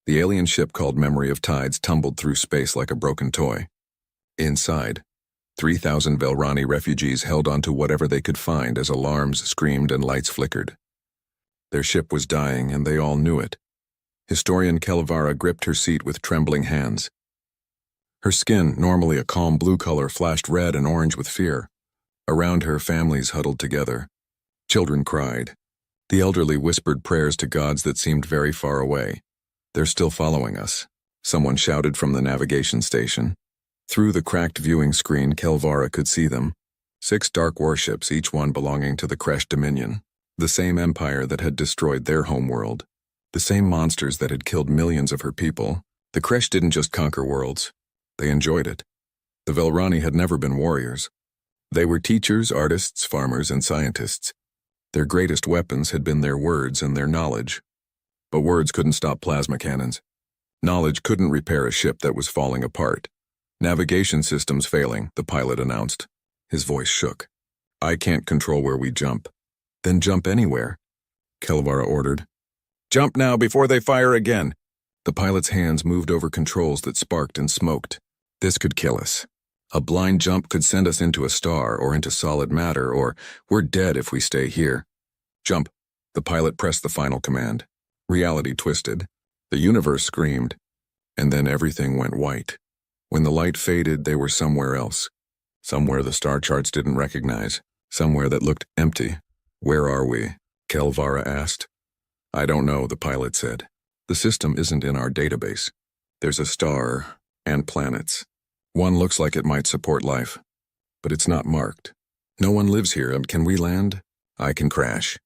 The alien ship called Memory of Tides tumbled through space like a broken toy. Inside, 3,000 Velrani refugees held onto whatever they could find as alarms screamed and lights flickered. Their ship was dying, and they all knew it. Historian Kelvara gripped her seat with trembling hands. Her skin, normally a calm blue color, flashed red and orange with fear. Around her, families huddled together. Children cried. The elderly whispered prayers to gods that seemed very far away. "They're still following us," someone shouted from the navigation station. Through the cracked viewing screen, Kelvara could see them. 6 dark warships, each one belonging to the Kresh Dominion, the same empire that had destroyed their homeworld, the same monsters that had killed millions of her people. The Kresh didn't just conquer worlds. They enjoyed it. The Velrani had never been warriors. They were teachers, artists, farmers, and scientists. Their greatest weapons had been their words and their knowledge. But words couldn't stop plasma cannons. Knowledge couldn't repair a ship that was falling apart. "Navigation systems failing," the pilot announced. His voice shook. "I can't control where we jump." "Then jump anywhere," Kelvara ordered. "Jump now before they fire again." The pilot's hands moved over controls that sparked and smoked. "This could kill us. A blind jump could send us into a star or into solid matter, or we're dead if we stay here." "Jump." The pilot pressed the final command. Reality twisted. The universe screamed. And then everything went white. When the light faded, they were somewhere else. Somewhere the star charts didn't recognize. Somewhere that looked empty. "Where are we?" Kelvara asked. "I don't know," the pilot said. "The system isn't in our database. There's a star and planets. One looks like it might support life, but it's not marked. No one lives here, and can we land? I can crash.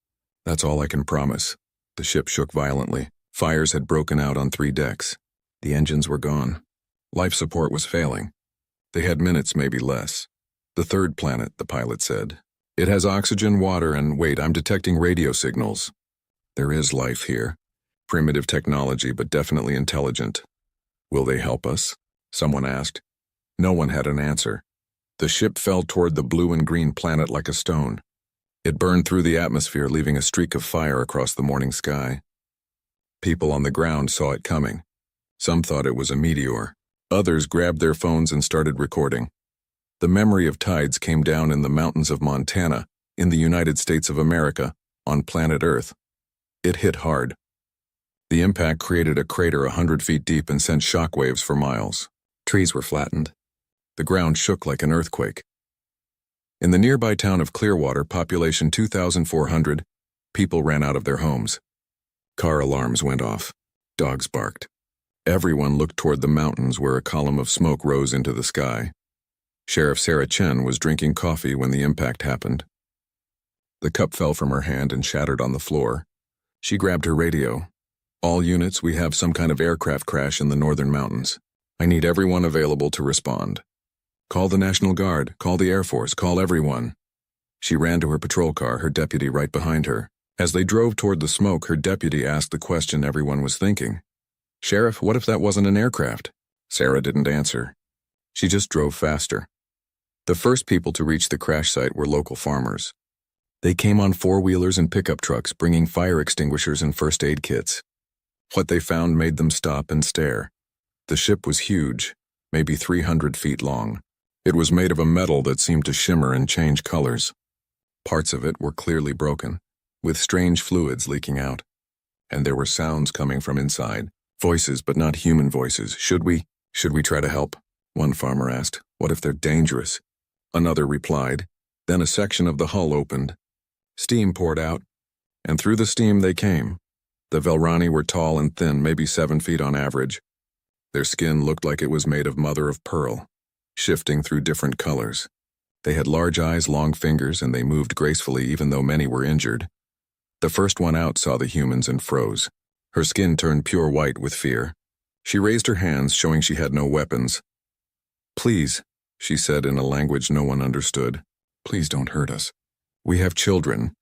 That's all I can promise." The ship shook violently. Fires had broken out on 3 decks. The engines were gone. Life support was failing. They had minutes, maybe less. "The 3rd planet," the pilot said. "It has oxygen, water, and wait, I'm detecting radio signals. There is life here. Primitive technology, but definitely intelligent." "Will they help us?" someone asked. No one had an answer. The ship fell toward the blue and green planet like a stone. It burned through the atmosphere, leaving a streak of fire across the morning sky. People on the ground saw it coming. Some thought it was a meteor. Others grabbed their phones and started recording. The Memory of Tides came down in the mountains of Montana, in the United States of America, on planet Earth. It hit hard. The impact created a crater 100 feet deep and sent shockwaves for miles. Trees were flattened. The ground shook like an earthquake. In the nearby town of Clearwater, population 2,400, people ran out of their homes. Car alarms went off. Dogs barked. Everyone looked toward the mountains where a column of smoke rose into the sky. Sheriff Sarah Chen was drinking coffee when the impact happened. The cup fell from her hand and shattered on the floor. She grabbed her radio. "All units, we have some kind of aircraft crash in the northern mountains. I need everyone available to respond. Call the National Guard, call the Air Force, call everyone." She ran to her patrol car, her deputy right behind her. As they drove toward the smoke, her deputy asked the question everyone was thinking. "Sheriff, what if that wasn't an aircraft?" Sarah didn't answer. She just drove faster. The first people to reach the crash site were local farmers. They came on 4-wheelers and pickup trucks, bringing fire extinguishers and first aid kits. What they found made them stop and stare. The ship was huge, maybe 300 feet long. It was made of a metal that seemed to shimmer and change colors. Parts of it were clearly broken, with strange fluids leaking out. And there were sounds coming from inside. Voices, but not human voices. Should we try to help?" one farmer asked. "What if they're dangerous?" Another replied. Then a section of the hull opened. Steam poured out, and through the steam they came. The Velrani were tall and thin, maybe 7 feet on average. Their skin looked like it was made of mother of pearl, shifting through different colors. They had large eyes, long fingers, and they moved gracefully even though many were injured. The first one out saw the humans and froze. Her skin turned pure white with fear. She raised her hands, showing she had no weapons. "Please," she said in a language no one understood. "Please don't hurt us. We have children."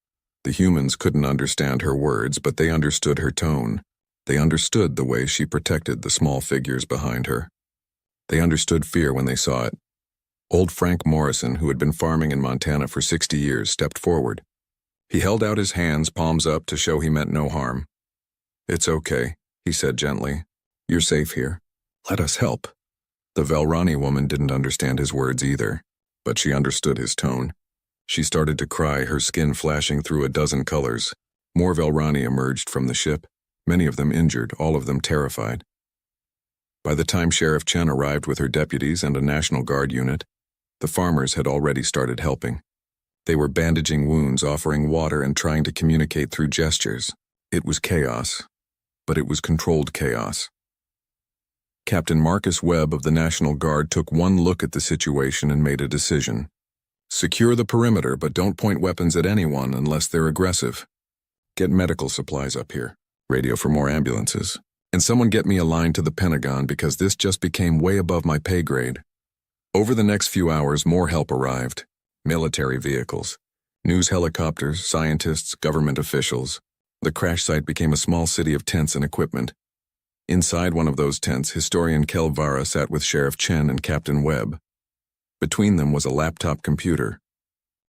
The humans couldn't understand her words, but they understood her tone. They understood the way she protected the small figures behind her. They understood fear when they saw it. Old Frank Morrison, who had been farming in Montana for 60 years, stepped forward. He held out his hands, palms up, to show he meant no harm. "It's okay," he said gently. You're safe here. Let us help. The Velrani woman didn't understand his words either, but she understood his tone. She started to cry, her skin flashing through a dozen colors. More Velrani emerged from the ship, many of them injured, all of them terrified. By the time Sheriff Chen arrived with her deputies and a National Guard unit, the farmers had already started helping. They were bandaging wounds, offering water, and trying to communicate through gestures. It was chaos, but it was controlled chaos. Captain Marcus Webb of the National Guard took one look at the situation and made a decision. Secure the perimeter, but don't point weapons at anyone unless they're aggressive. Get medical supplies up here. Radio for more ambulances. And someone get me a line to the Pentagon because this just became way above my pay grade. Over the next few hours, more help arrived. Military vehicles, news helicopters, scientists, government officials. The crash site became a small city of tents and equipment. Inside one of those tents, historian Kelvara sat with Sheriff Chen and Captain Webb. Between them was a laptop computer.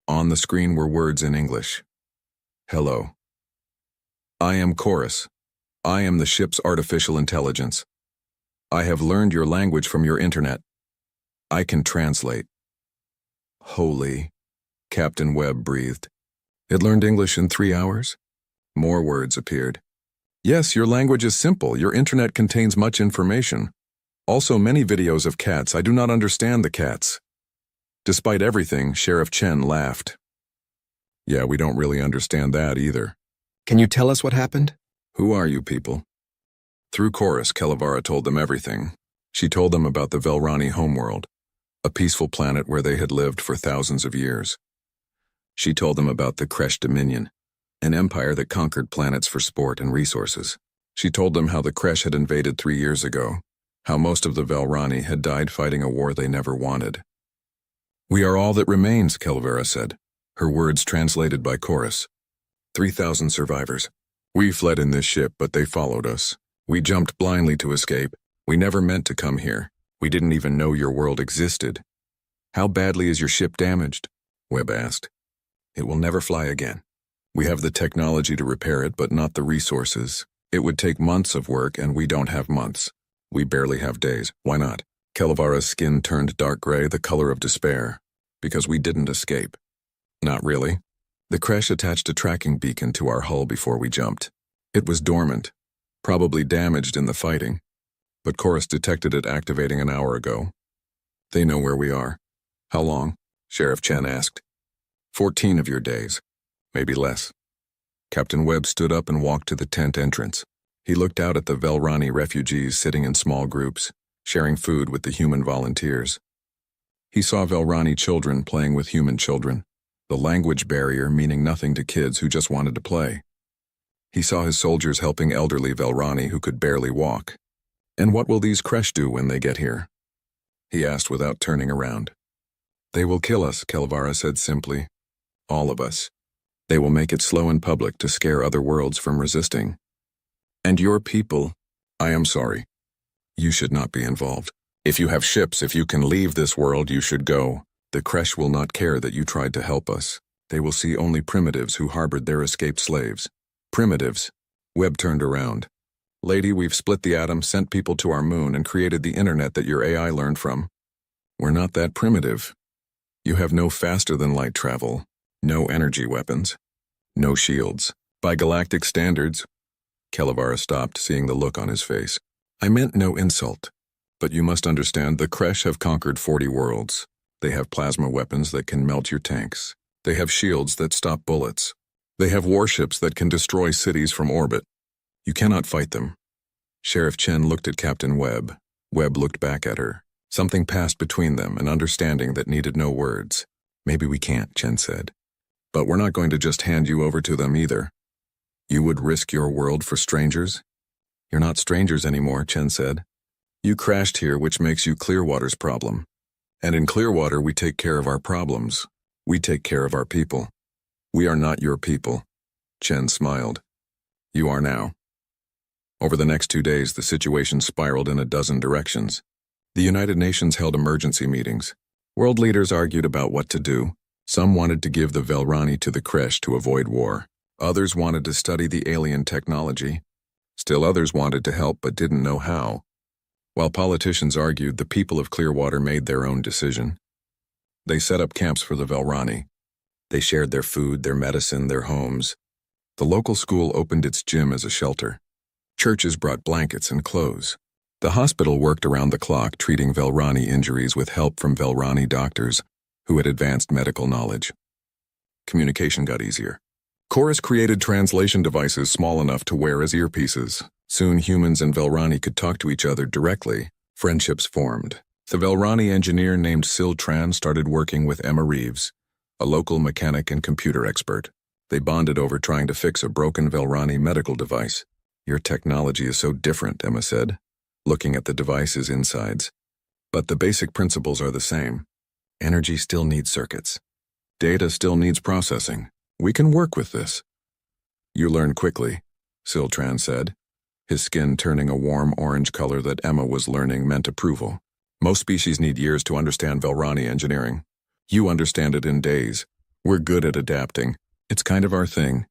On the screen were words in English. Hello. I am Chorus. I am the ship's artificial intelligence. I have learned your language from your internet. I can translate. Holy, Captain Webb breathed. It learned English in 3 hours? More words appeared. Yes, your language is simple. Your internet contains much information. Also many videos of cats. I do not understand the cats. Despite everything, Sheriff Chen laughed. Yeah, we don't really understand that either. Can you tell us what happened? Who are you people? Through Chorus, Kelevara told them everything. She told them about the Velrani homeworld, a peaceful planet where they had lived for thousands of years. She told them about the Kresh Dominion, an empire that conquered planets for sport and resources. She told them how the Kresh had invaded 3 years ago, how most of the Velrani had died fighting a war they never wanted. We are all that remains, Kelevara said, her words translated by Chorus. 3,000 survivors. We fled in this ship, but they followed us. We jumped blindly to escape. We never meant to come here. We didn't even know your world existed. How badly is your ship damaged? Webb asked. It will never fly again. We have the technology to repair it, but not the resources. It would take months of work, and we don't have months. We barely have days. Why not? Kelevara's skin turned dark gray, the color of despair. Because we didn't escape. Not really. The Kresh attached a tracking beacon to our hull before we jumped. It was dormant, probably damaged in the fighting, but Chorus detected it activating an hour ago. They know where we are. How long? Sheriff Chen asked. 14 of your days, maybe less. Captain Webb stood up and walked to the tent entrance. He looked out at the Velrani refugees sitting in small groups, sharing food with the human volunteers. He saw Velrani children playing with human children, the language barrier meaning nothing to kids who just wanted to play. He saw his soldiers helping elderly Velrani who could barely walk. And what will these Kresh do when they get here? He asked without turning around. They will kill us, Kelevara said simply. All of us. They will make it slow in public to scare other worlds from resisting. And your people, I am sorry. You should not be involved. If you have ships, if you can leave this world, you should go. The Kresh will not care that you tried to help us. They will see only primitives who harbored their escaped slaves. Primitives. Webb turned around. Lady, we've split the atom, sent people to our moon, and created the internet that your AI learned from. We're not that primitive. You have no faster-than-light travel, no energy weapons, no shields. By galactic standards, Kelevara stopped, seeing the look on his face. I meant no insult, but you must understand the Kresh have conquered 40 worlds. They have plasma weapons that can melt your tanks. They have shields that stop bullets. They have warships that can destroy cities from orbit. You cannot fight them. Sheriff Chen looked at Captain Webb. Webb looked back at her. Something passed between them, an understanding that needed no words. Maybe we can't, Chen said. But we're not going to just hand you over to them either. You would risk your world for strangers? You're not strangers anymore, Chen said. You crashed here, which makes you Clearwater's problem. And in Clearwater, we take care of our problems. We take care of our people. We are not your people. Chen smiled. You are now. Over the next 2 days, the situation spiraled in a dozen directions. The United Nations held emergency meetings. World leaders argued about what to do. Some wanted to give the Velrani to the Kresh to avoid war. Others wanted to study the alien technology. Still others wanted to help but didn't know how. While politicians argued, the people of Clearwater made their own decision. They set up camps for the Velrani. They shared their food, their medicine, their homes. The local school opened its gym as a shelter. Churches brought blankets and clothes. The hospital worked around the clock, treating Velrani injuries with help from Velrani doctors who had advanced medical knowledge. Communication got easier. Chorus created translation devices small enough to wear as earpieces. Soon humans and Velrani could talk to each other directly. Friendships formed. The Velrani engineer named Sil Tran started working with Emma Reeves, a local mechanic and computer expert. They bonded over trying to fix a broken Velrani medical device. "Your technology is so different," Emma said, looking at the device's insides. "But the basic principles are the same. Energy still needs circuits. Data still needs processing. We can work with this." "You learn quickly," Sil Tran said, his skin turning a warm orange color that Emma was learning meant approval. "Most species need years to understand Velrani engineering. You understand it in days. We're good at adapting. It's kind of our thing."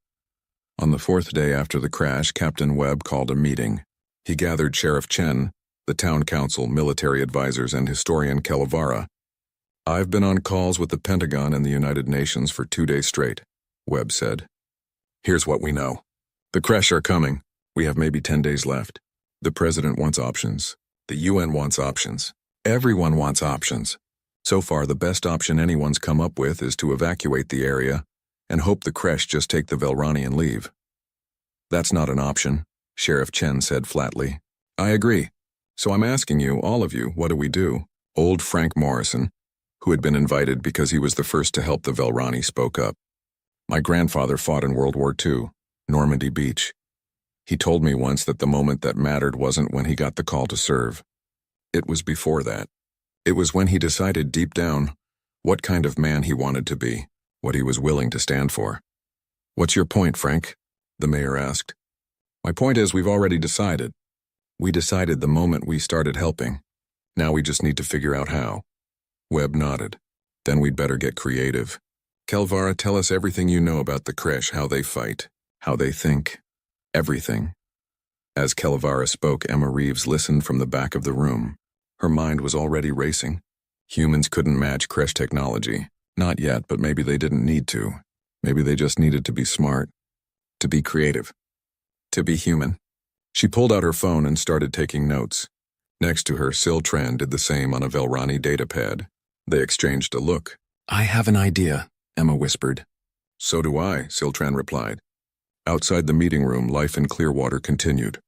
On the fourth day after the crash, Captain Webb called a meeting. He gathered Sheriff Chen, the town council, military advisors, and historian Kelevara. "I've been on calls with the Pentagon and the United Nations for 2 days straight," Webb said. "Here's what we know. The crash are coming. We have maybe 10 days left. The president wants options. The UN wants options. Everyone wants options. So far, the best option anyone's come up with is to evacuate the area and hope the crash just take the Velrani and leave." "That's not an option," Sheriff Chen said flatly. "I agree. So I'm asking you, all of you, what do we do?" Old Frank Morrison, who had been invited because he was the first to help the Velrani, spoke up. "My grandfather fought in World War II, Normandy Beach. He told me once that the moment that mattered wasn't when he got the call to serve. It was before that. It was when he decided deep down what kind of man he wanted to be, what he was willing to stand for." "What's your point, Frank?" the mayor asked. "My point is, we've already decided. We decided the moment we started helping. Now we just need to figure out how." Webb nodded. "Then we'd better get creative. Kelvara, tell us everything you know about the Kresh, how they fight, how they think. Everything." As Kelvara spoke, Emma Reeves listened from the back of the room. Her mind was already racing. Humans couldn't match Kresh technology. Not yet, but maybe they didn't need to. Maybe they just needed to be smart, to be creative, to be human. She pulled out her phone and started taking notes. Next to her, Sil Tran did the same on a Velrani datapad. They exchanged a look. "I have an idea," Emma whispered. "So do I," Sil Tran replied. Outside the meeting room, life in Clearwater continued.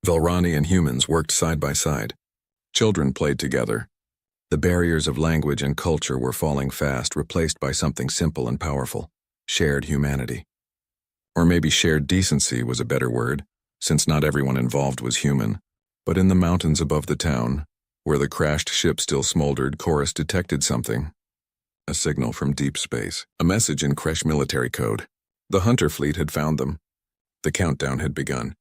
Velrani and humans worked side by side. Children played together. The barriers of language and culture were falling fast, replaced by something simple and powerful: shared humanity. Or maybe shared decency was a better word, since not everyone involved was human. But in the mountains above the town, where the crashed ship still smoldered, Chorus detected something. A signal from deep space. A message in Kresh military code. The Hunter fleet had found them. The countdown had begun.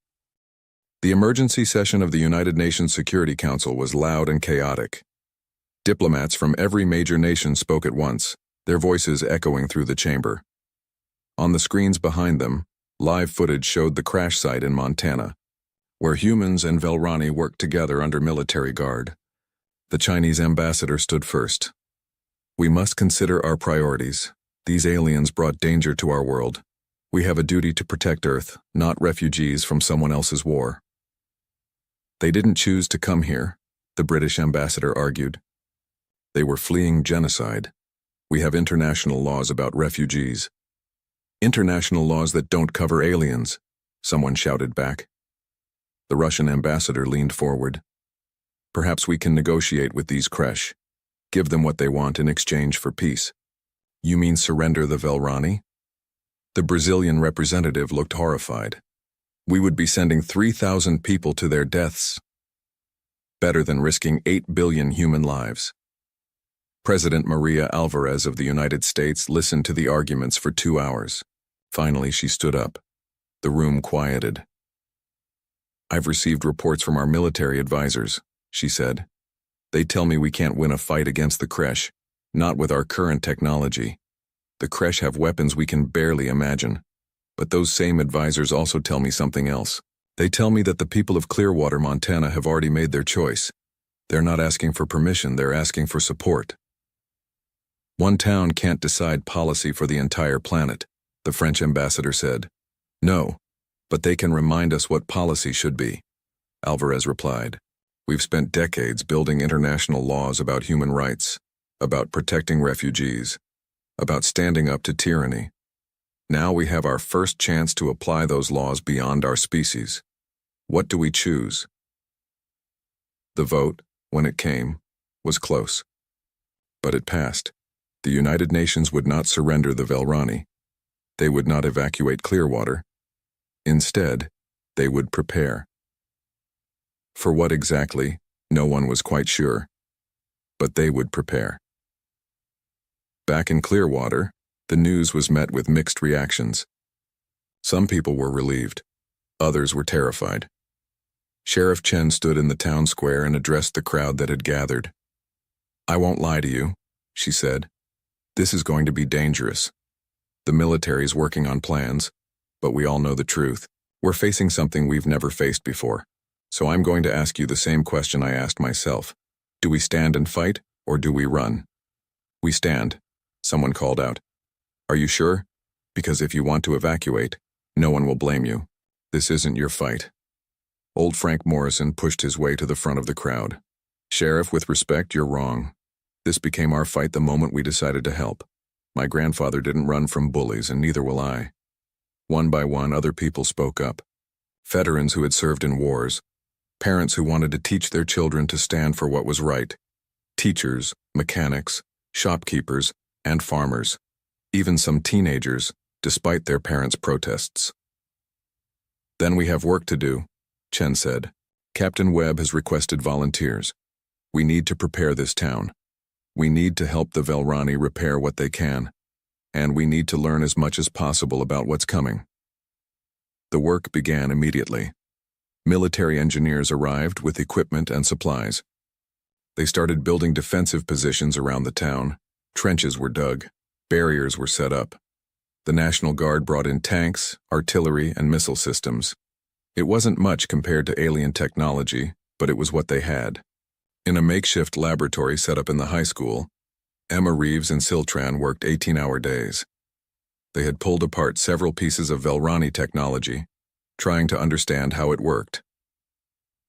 The emergency session of the United Nations Security Council was loud and chaotic. Diplomats from every major nation spoke at once, their voices echoing through the chamber. On the screens behind them, live footage showed the crash site in Montana, where humans and Velrani worked together under military guard. The Chinese ambassador stood first. "We must consider our priorities. These aliens brought danger to our world. We have a duty to protect Earth, not refugees from someone else's war." "They didn't choose to come here," the British ambassador argued. "They were fleeing genocide. We have international laws about refugees." "International laws that don't cover aliens," someone shouted back. The Russian ambassador leaned forward. "Perhaps we can negotiate with these Kresh. Give them what they want in exchange for peace." "You mean surrender the Velrani?" The Brazilian representative looked horrified. "We would be sending 3,000 people to their deaths. Better than risking 8 billion human lives." President Maria Alvarez of the United States listened to the arguments for 2 hours. Finally, she stood up. The room quieted. "I've received reports from our military advisors," she said. "They tell me we can't win a fight against the Kresh, not with our current technology. The Kresh have weapons we can barely imagine. But those same advisors also tell me something else. They tell me that the people of Clearwater, Montana have already made their choice. They're not asking for permission, they're asking for support. One town can't decide policy for the entire planet, the French ambassador said. No, but they can remind us what policy should be, Alvarez replied. We've spent decades building international laws about human rights, about protecting refugees, about standing up to tyranny. Now we have our first chance to apply those laws beyond our species. What do we choose? The vote, when it came, was close. But it passed. The United Nations would not surrender the Velrani. They would not evacuate Clearwater. Instead, they would prepare. For what exactly, no one was quite sure. But they would prepare. Back in Clearwater, the news was met with mixed reactions. Some people were relieved. Others were terrified. Sheriff Chen stood in the town square and addressed the crowd that had gathered. I won't lie to you, she said. This is going to be dangerous. The military's working on plans, but we all know the truth. We're facing something we've never faced before. So I'm going to ask you the same question I asked myself. Do we stand and fight, or do we run? We stand, someone called out. Are you sure? Because if you want to evacuate, no one will blame you. This isn't your fight. Old Frank Morrison pushed his way to the front of the crowd. Sheriff, with respect, you're wrong. This became our fight the moment we decided to help. My grandfather didn't run from bullies, and neither will I. One by one, other people spoke up. Veterans who had served in wars, parents who wanted to teach their children to stand for what was right, teachers, mechanics, shopkeepers, and farmers, even some teenagers, despite their parents' protests. Then we have work to do, Chen said. Captain Webb has requested volunteers. We need to prepare this town. We need to help the Velrani repair what they can, and we need to learn as much as possible about what's coming. The work began immediately. Military engineers arrived with equipment and supplies. They started building defensive positions around the town. Trenches were dug. Barriers were set up. The National Guard brought in tanks, artillery, and missile systems. It wasn't much compared to alien technology, but it was what they had. In a makeshift laboratory set up in the high school, Emma Reeves and Siltran worked 18-hour days. They had pulled apart several pieces of Velrani technology, trying to understand how it worked.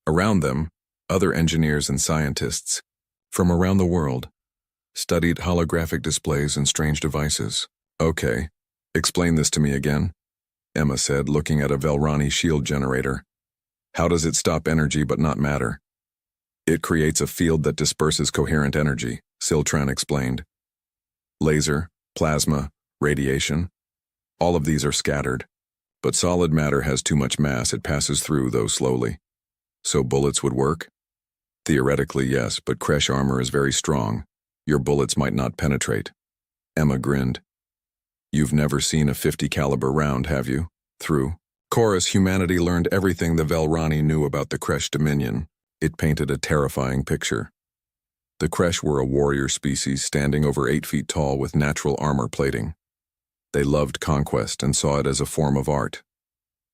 Around them, other engineers and scientists, from around the world, studied holographic displays and strange devices. Okay, explain this to me again, Emma said, looking at a Velrani shield generator. How does it stop energy but not matter? It creates a field that disperses coherent energy, Siltran explained. Laser, plasma, radiation, all of these are scattered. But solid matter has too much mass, it passes through, though slowly. So bullets would work? Theoretically, yes, but Kresh armor is very strong. Your bullets might not penetrate. Emma grinned. You've never seen a 50 caliber round, have you? Through Chorus, humanity learned everything the Velrani knew about the Kresh Dominion. It painted a terrifying picture. The Kresh were a warrior species standing over 8 feet tall with natural armor plating. They loved conquest and saw it as a form of art.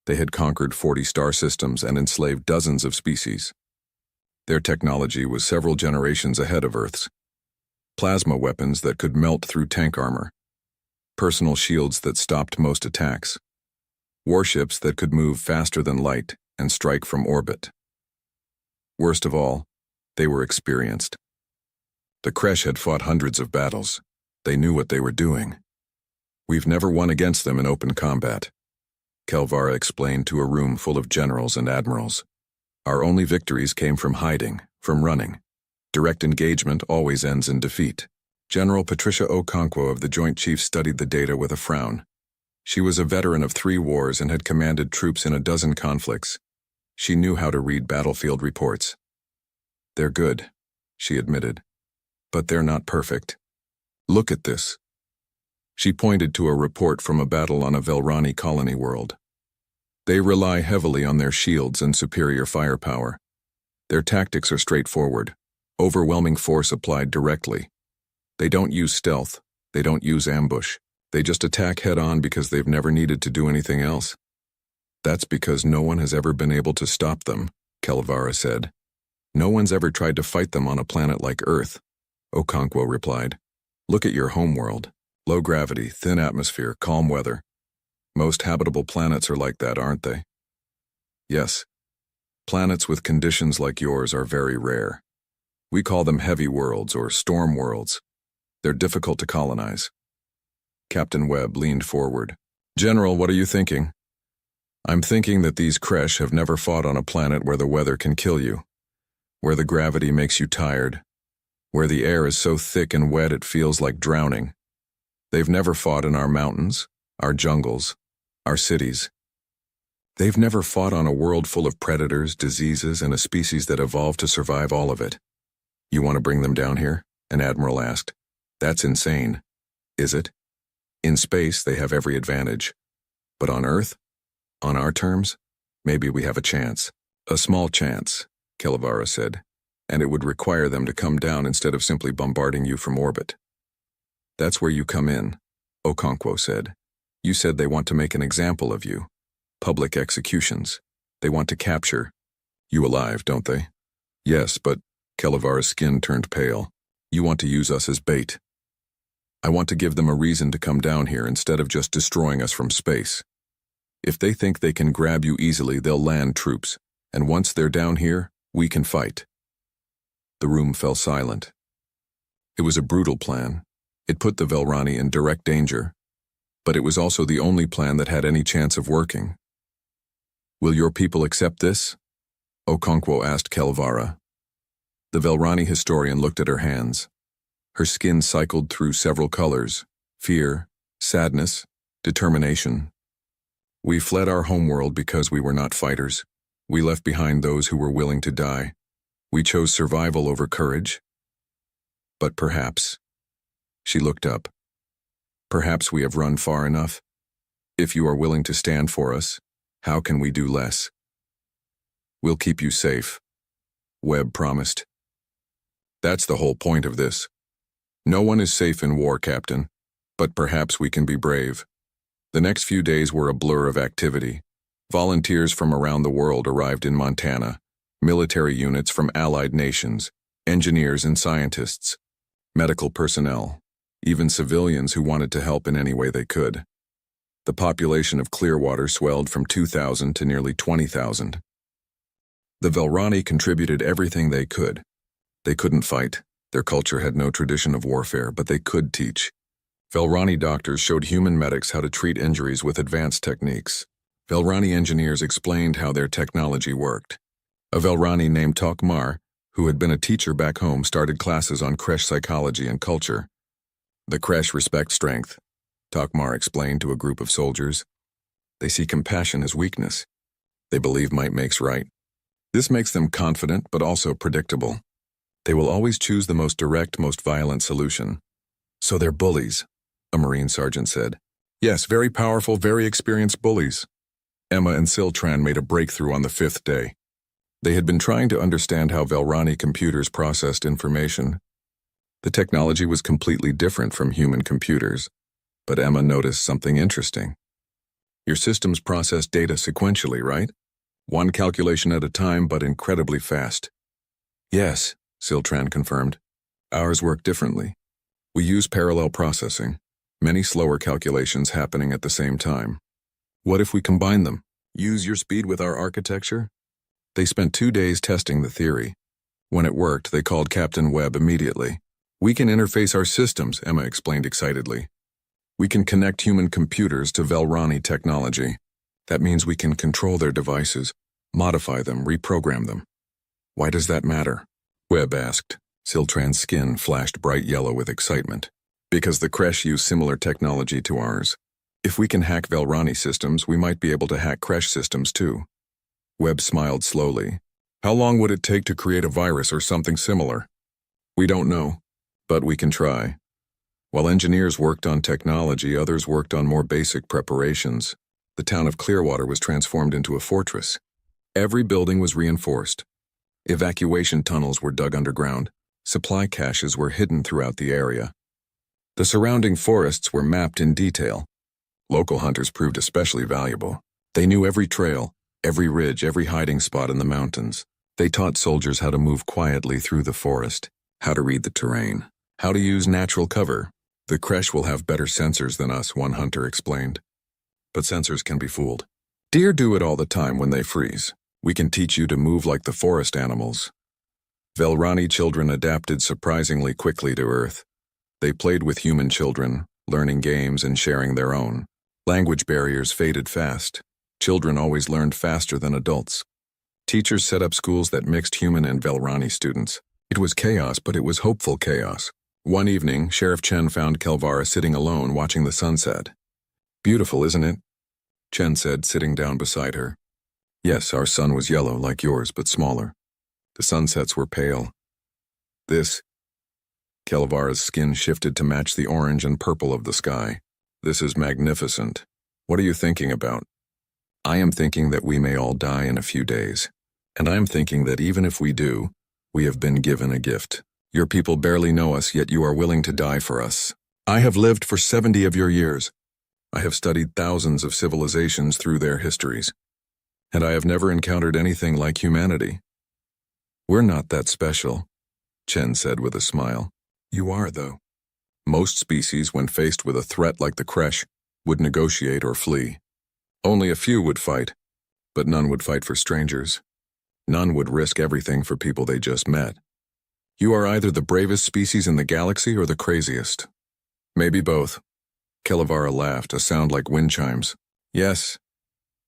They had conquered 40 star systems and enslaved dozens of species. Their technology was several generations ahead of Earth's. Plasma weapons that could melt through tank armor. Personal shields that stopped most attacks. Warships that could move faster than light and strike from orbit. Worst of all, they were experienced. The Kresh had fought hundreds of battles. They knew what they were doing. We've never won against them in open combat, Kelvara explained to a room full of generals and admirals. Our only victories came from hiding, from running. Direct engagement always ends in defeat. General Patricia Okonkwo of the Joint Chiefs studied the data with a frown. She was a veteran of 3 wars and had commanded troops in a dozen conflicts. She knew how to read battlefield reports. They're good, she admitted. But they're not perfect. Look at this. She pointed to a report from a battle on a Velrani colony world. They rely heavily on their shields and superior firepower. Their tactics are straightforward, overwhelming force applied directly. They don't use stealth, they don't use ambush. They just attack head-on because they've never needed to do anything else. That's because no one has ever been able to stop them, Kelvara said. No one's ever tried to fight them on a planet like Earth, Okonkwo replied. Look at your homeworld. Low gravity, thin atmosphere, calm weather. Most habitable planets are like that, aren't they? Yes. Planets with conditions like yours are very rare. We call them heavy worlds or storm worlds. They're difficult to colonize. Captain Webb leaned forward. General, what are you thinking? I'm thinking that these Kresh have never fought on a planet where the weather can kill you, where the gravity makes you tired, where the air is so thick and wet it feels like drowning. They've never fought in our mountains, our jungles, our cities. They've never fought on a world full of predators, diseases, and a species that evolved to survive all of it. You want to bring them down here? An admiral asked. That's insane. Is it? In space, they have every advantage. But on Earth? On our terms? Maybe we have a chance. A small chance, Kelevara said, and it would require them to come down instead of simply bombarding you from orbit. That's where you come in, Okonkwo said. You said they want to make an example of you. Public executions. They want to capture you alive, don't they? Yes, but Kelevara's skin turned pale. You want to use us as bait. I want to give them a reason to come down here instead of just destroying us from space. If they think they can grab you easily, they'll land troops, and once they're down here, we can fight. The room fell silent. It was a brutal plan. It put the Velrani in direct danger, but it was also the only plan that had any chance of working. Will your people accept this? Okonkwo asked Kelevara. The Velrani historian looked at her hands. Her skin cycled through several colors: fear, sadness, determination. We fled our homeworld because we were not fighters. We left behind those who were willing to die. We chose survival over courage. But perhaps, she looked up, perhaps we have run far enough. If you are willing to stand for us, how can we do less? We'll keep you safe, Webb promised. That's the whole point of this. No one is safe in war, Captain, but perhaps we can be brave. The next few days were a blur of activity. Volunteers from around the world arrived in Montana, military units from allied nations, engineers and scientists, medical personnel, even civilians who wanted to help in any way they could. The population of Clearwater swelled from 2,000 to nearly 20,000. The Velrani contributed everything they could. They couldn't fight. Their culture had no tradition of warfare, but they could teach. Velrani doctors showed human medics how to treat injuries with advanced techniques. Velrani engineers explained how their technology worked. A Velrani named Tokmar, who had been a teacher back home, started classes on Kresh psychology and culture. The Kresh respect strength, Tokmar explained to a group of soldiers. They see compassion as weakness. They believe might makes right. This makes them confident but also predictable. They will always choose the most direct, most violent solution. So they're bullies, a Marine sergeant said. Yes, very powerful, very experienced bullies. Emma and Siltran made a breakthrough on the 5th day. They had been trying to understand how Velrani computers processed information. The technology was completely different from human computers, but Emma noticed something interesting. Your systems process data sequentially, right? One calculation at a time, but incredibly fast. Yes, Siltran confirmed. Ours work differently. We use parallel processing, many slower calculations happening at the same time. What if we combine them? Use your speed with our architecture? They spent 2 days testing the theory. When it worked, they called Captain Webb immediately. We can interface our systems, Emma explained excitedly. We can connect human computers to Velrani technology. That means we can control their devices, modify them, reprogram them. Why does that matter? Webb asked. Siltran's skin flashed bright yellow with excitement. Because the Kresh use similar technology to ours. If we can hack Velrani systems, we might be able to hack Kresh systems too. Webb smiled slowly. How long would it take to create a virus or something similar? We don't know, but we can try. While engineers worked on technology, others worked on more basic preparations. The town of Clearwater was transformed into a fortress. Every building was reinforced. Evacuation tunnels were dug underground. Supply caches were hidden throughout the area. The surrounding forests were mapped in detail. Local hunters proved especially valuable. They knew every trail, every ridge, every hiding spot in the mountains. They taught soldiers how to move quietly through the forest, how to read the terrain, how to use natural cover. The creche will have better sensors than us, one hunter explained. But sensors can be fooled. Deer do it all the time when they freeze. We can teach you to move like the forest animals. Velrani children adapted surprisingly quickly to Earth. They played with human children, learning games and sharing their own. Language barriers faded fast. Children always learned faster than adults. Teachers set up schools that mixed human and Velrani students. It was chaos, but it was hopeful chaos. One evening, Sheriff Chen found Kelvara sitting alone watching the sunset. "Beautiful, isn't it?" Chen said, sitting down beside her. "Yes, our sun was yellow like yours, but smaller. The sunsets were pale. This..." Kelvara's skin shifted to match the orange and purple of the sky. "This is magnificent. What are you thinking about?" "I am thinking that we may all die in a few days. And I am thinking that even if we do, we have been given a gift. Your people barely know us, yet you are willing to die for us. I have lived for 70 of your years. I have studied thousands of civilizations through their histories. And I have never encountered anything like humanity. We're not that special," Chen said with a smile. "You are, though. Most species, when faced with a threat like the creche, would negotiate or flee. Only a few would fight, but none would fight for strangers. None would risk everything for people they just met. You are either the bravest species in the galaxy or the craziest. Maybe both." Kelvara laughed, a sound like wind chimes. "Yes,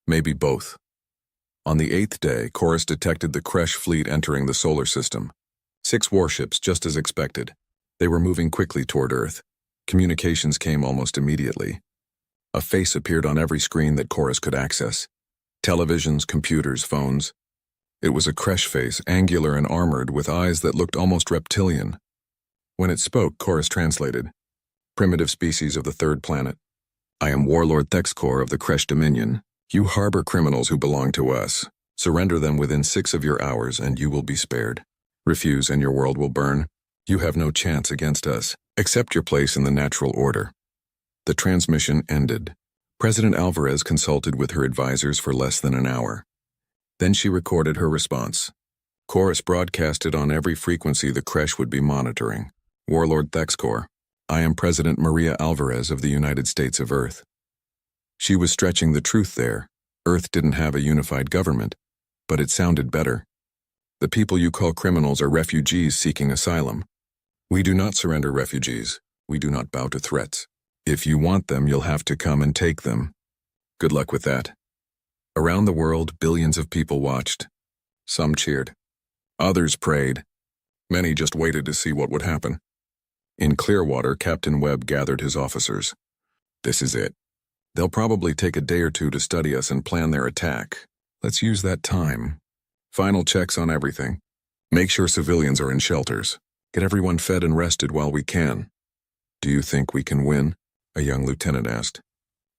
maybe both." On the 8th day, Chorus detected the creche fleet entering the solar system. 6 warships, just as expected. They were moving quickly toward Earth. Communications came almost immediately. A face appeared on every screen that Chorus could access. Televisions, computers, phones. It was a creche face, angular and armored, with eyes that looked almost reptilian. When it spoke, Chorus translated. "Primitive species of the 3rd planet. I am Warlord Thexcor of the Creche Dominion. You harbor criminals who belong to us. Surrender them within 6 of your hours and you will be spared. Refuse and your world will burn. You have no chance against us. Accept your place in the natural order." The transmission ended. President Alvarez consulted with her advisors for less than an hour. Then she recorded her response. Chorus broadcasted on every frequency the creche would be monitoring. "Warlord Thexcor, I am President Maria Alvarez of the United States of Earth." She was stretching the truth there. Earth didn't have a unified government, but it sounded better. "The people you call criminals are refugees seeking asylum. We do not surrender refugees. We do not bow to threats. If you want them, you'll have to come and take them. Good luck with that." Around the world, billions of people watched. Some cheered. Others prayed. Many just waited to see what would happen. In Clearwater, Captain Webb gathered his officers. "This is it. They'll probably take a day or two to study us and plan their attack. Let's use that time. Final checks on everything. Make sure civilians are in shelters. Get everyone fed and rested while we can." "Do you think we can win?" a young lieutenant asked.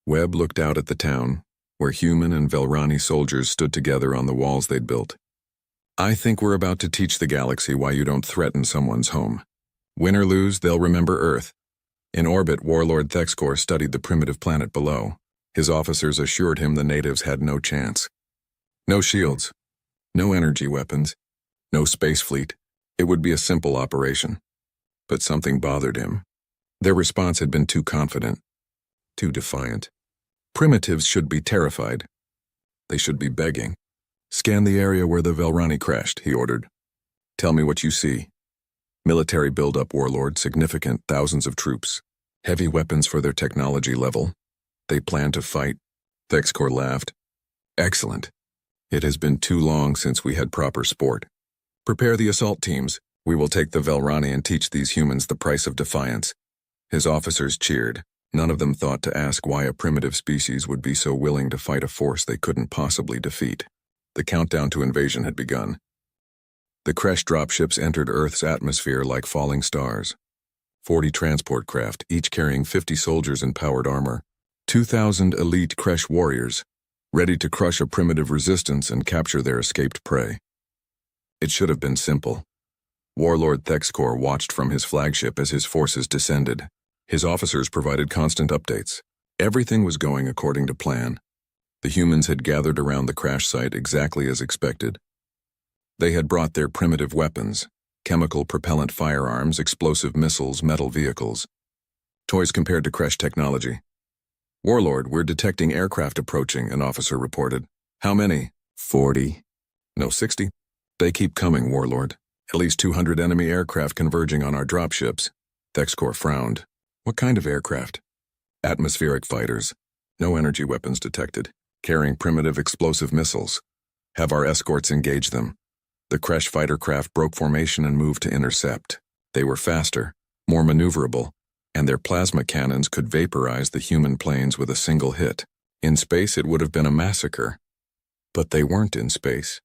Webb looked out at the town, where human and Velrani soldiers stood together on the walls they'd built. "I think we're about to teach the galaxy why you don't threaten someone's home. Win or lose, they'll remember Earth." In orbit, Warlord Thexcor studied the primitive planet below. His officers assured him the natives had no chance. No shields, no energy weapons, no space fleet. It would be a simple operation. But something bothered him. Their response had been too confident, too defiant. Primitives should be terrified. They should be begging. "Scan the area where the Velrani crashed," he ordered. "Tell me what you see." Military buildup, Warlord, significant, thousands of troops. Heavy weapons for their technology level. They plan to fight. Thexcor laughed. "Excellent. It has been too long since we had proper sport. Prepare the assault teams. We will take the Velrani and teach these humans the price of defiance." His officers cheered. None of them thought to ask why a primitive species would be so willing to fight a force they couldn't possibly defeat. The countdown to invasion had begun. The creche dropships entered Earth's atmosphere like falling stars. 40 transport craft, each carrying 50 soldiers in powered armor. 2,000 elite creche warriors, ready to crush a primitive resistance and capture their escaped prey. It should have been simple. Warlord Thexcor watched from his flagship as his forces descended. His officers provided constant updates. Everything was going according to plan. The humans had gathered around the crash site exactly as expected. They had brought their primitive weapons, chemical propellant firearms, explosive missiles, metal vehicles. Toys compared to Kresh technology. "Warlord, we're detecting aircraft approaching," an officer reported. "How many?" 40. "No, 60. They keep coming, Warlord. At least 200 enemy aircraft converging on our dropships." Thexcor frowned. "What kind of aircraft?" "Atmospheric fighters. No energy weapons detected. Carrying primitive explosive missiles. Have our escorts engage them." The Kresh fighter craft broke formation and moved to intercept. They were faster, more maneuverable, and their plasma cannons could vaporize the human planes with a single hit. In space, it would have been a massacre. But they weren't in space.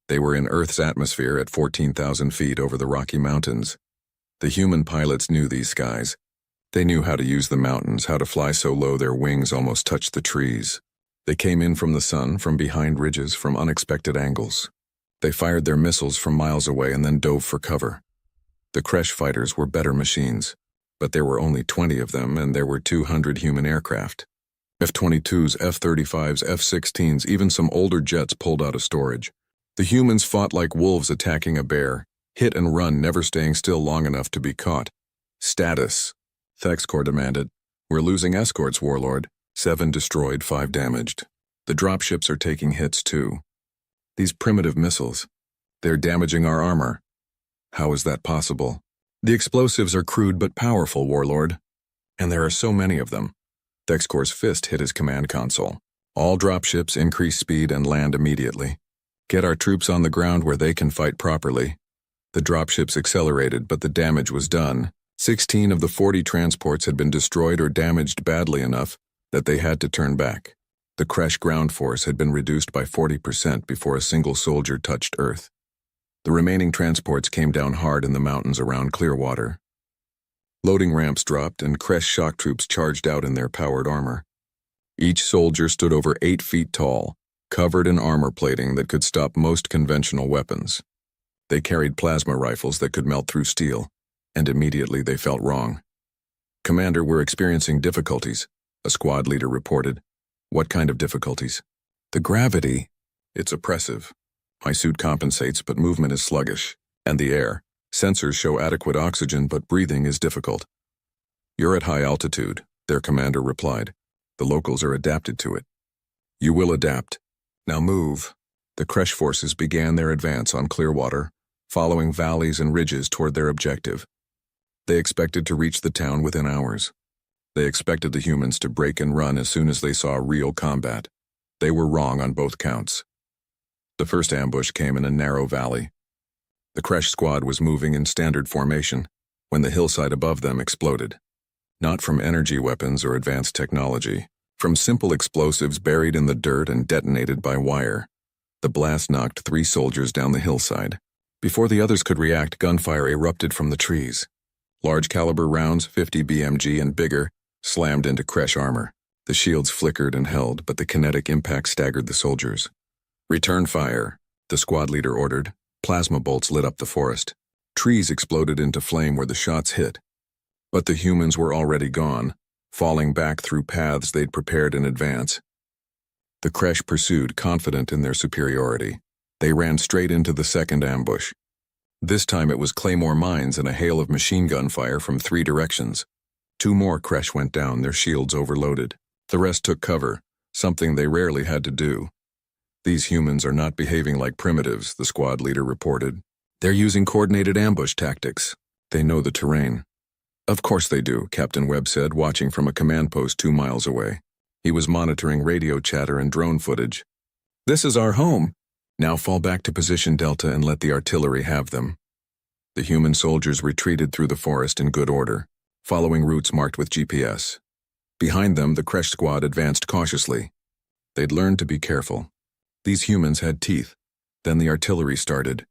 They were in Earth's atmosphere at 14,000 feet over the Rocky Mountains. The human pilots knew these skies. They knew how to use the mountains, how to fly so low their wings almost touched the trees. They came in from the sun, from behind ridges, from unexpected angles. They fired their missiles from miles away and then dove for cover. The Kresh fighters were better machines, but there were only 20 of them and there were 200 human aircraft. F-22s, F-35s, F-16s, even some older jets pulled out of storage. The humans fought like wolves attacking a bear, hit and run, never staying still long enough to be caught. "Status," Thexcor demanded. "We're losing escorts, Warlord. 7 destroyed, 5 damaged. The dropships are taking hits too. These primitive missiles, they're damaging our armor." "How is that possible?" "The explosives are crude but powerful, Warlord. And there are so many of them." Thexcor's fist hit his command console. "All dropships increase speed and land immediately. Get our troops on the ground where they can fight properly." The dropships accelerated, but the damage was done. 16 of the 40 transports had been destroyed or damaged badly enough that they had to turn back. The Kresh ground force had been reduced by 40% before a single soldier touched Earth. The remaining transports came down hard in the mountains around Clearwater. Loading ramps dropped and Kresh shock troops charged out in their powered armor. Each soldier stood over 8 feet tall, covered in armor plating that could stop most conventional weapons. They carried plasma rifles that could melt through steel, and immediately they felt wrong. "Commander, we're experiencing difficulties," a squad leader reported. "What kind of difficulties?" "The gravity. It's oppressive. My suit compensates, but movement is sluggish. And the air. Sensors show adequate oxygen, but breathing is difficult." "You're at high altitude," their commander replied. "The locals are adapted to it." "You will adapt. Now move." The Kresh forces began their advance on Clearwater, following valleys and ridges toward their objective. They expected to reach the town within hours. They expected the humans to break and run as soon as they saw real combat. They were wrong on both counts. The first ambush came in a narrow valley. The Kresh squad was moving in standard formation when the hillside above them exploded. Not from energy weapons or advanced technology, from simple explosives buried in the dirt and detonated by wire. The blast knocked 3 soldiers down the hillside. Before the others could react, gunfire erupted from the trees. Large caliber rounds, 50 BMG and bigger, slammed into Kresh armor. The shields flickered and held, but the kinetic impact staggered the soldiers. "Return fire," the squad leader ordered. Plasma bolts lit up the forest. Trees exploded into flame where the shots hit. But the humans were already gone, falling back through paths they'd prepared in advance. The Kresh pursued, confident in their superiority. They ran straight into the second ambush. This time it was claymore mines and a hail of machine gun fire from 3 directions. 2 more Kresh went down, their shields overloaded. The rest took cover, something they rarely had to do. "These humans are not behaving like primitives," the squad leader reported. "They're using coordinated ambush tactics. They know the terrain." "Of course they do," Captain Webb said, watching from a command post 2 miles away. He was monitoring radio chatter and drone footage. "This is our home. Now fall back to position Delta and let the artillery have them." The human soldiers retreated through the forest in good order, following routes marked with GPS. Behind them, the Kresh squad advanced cautiously. They'd learned to be careful. These humans had teeth. Then the artillery started.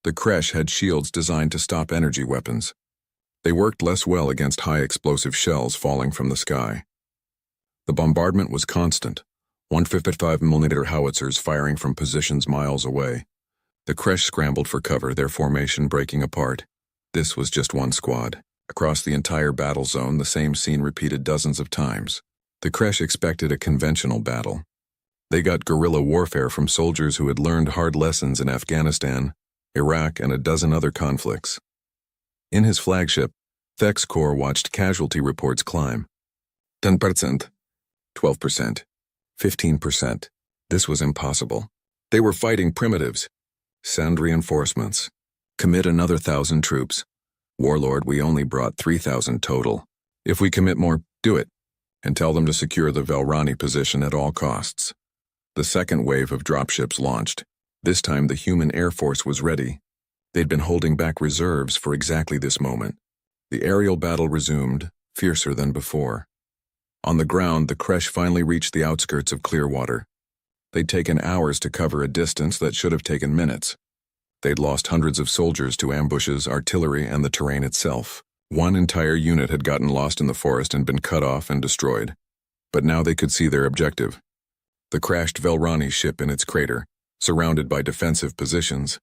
The Kresh had shields designed to stop energy weapons. They worked less well against high explosive shells falling from the sky. The bombardment was constant, 155mm howitzers firing from positions miles away. The Kresh scrambled for cover, their formation breaking apart. This was just one squad. Across the entire battle zone, the same scene repeated dozens of times. The Kresh expected a conventional battle. They got guerrilla warfare from soldiers who had learned hard lessons in Afghanistan Iraq, and a dozen other conflicts. In his flagship, Thex Corps watched casualty reports climb. 10%, 12%, 15%. This was impossible. They were fighting primitives. Send reinforcements. Commit another 1,000 troops. Warlord, we only brought 3,000 total. If we commit more, do it. And tell them to secure the Velrani position at all costs. The second wave of dropships launched. This time the human air force was ready. They'd been holding back reserves for exactly this moment. The aerial battle resumed, fiercer than before. On the ground, the Kresh finally reached the outskirts of Clearwater. They'd taken hours to cover a distance that should have taken minutes. They'd lost hundreds of soldiers to ambushes, artillery, and the terrain itself. One entire unit had gotten lost in the forest and been cut off and destroyed. But now they could see their objective. The crashed Velrani ship in its crater, surrounded by defensive positions.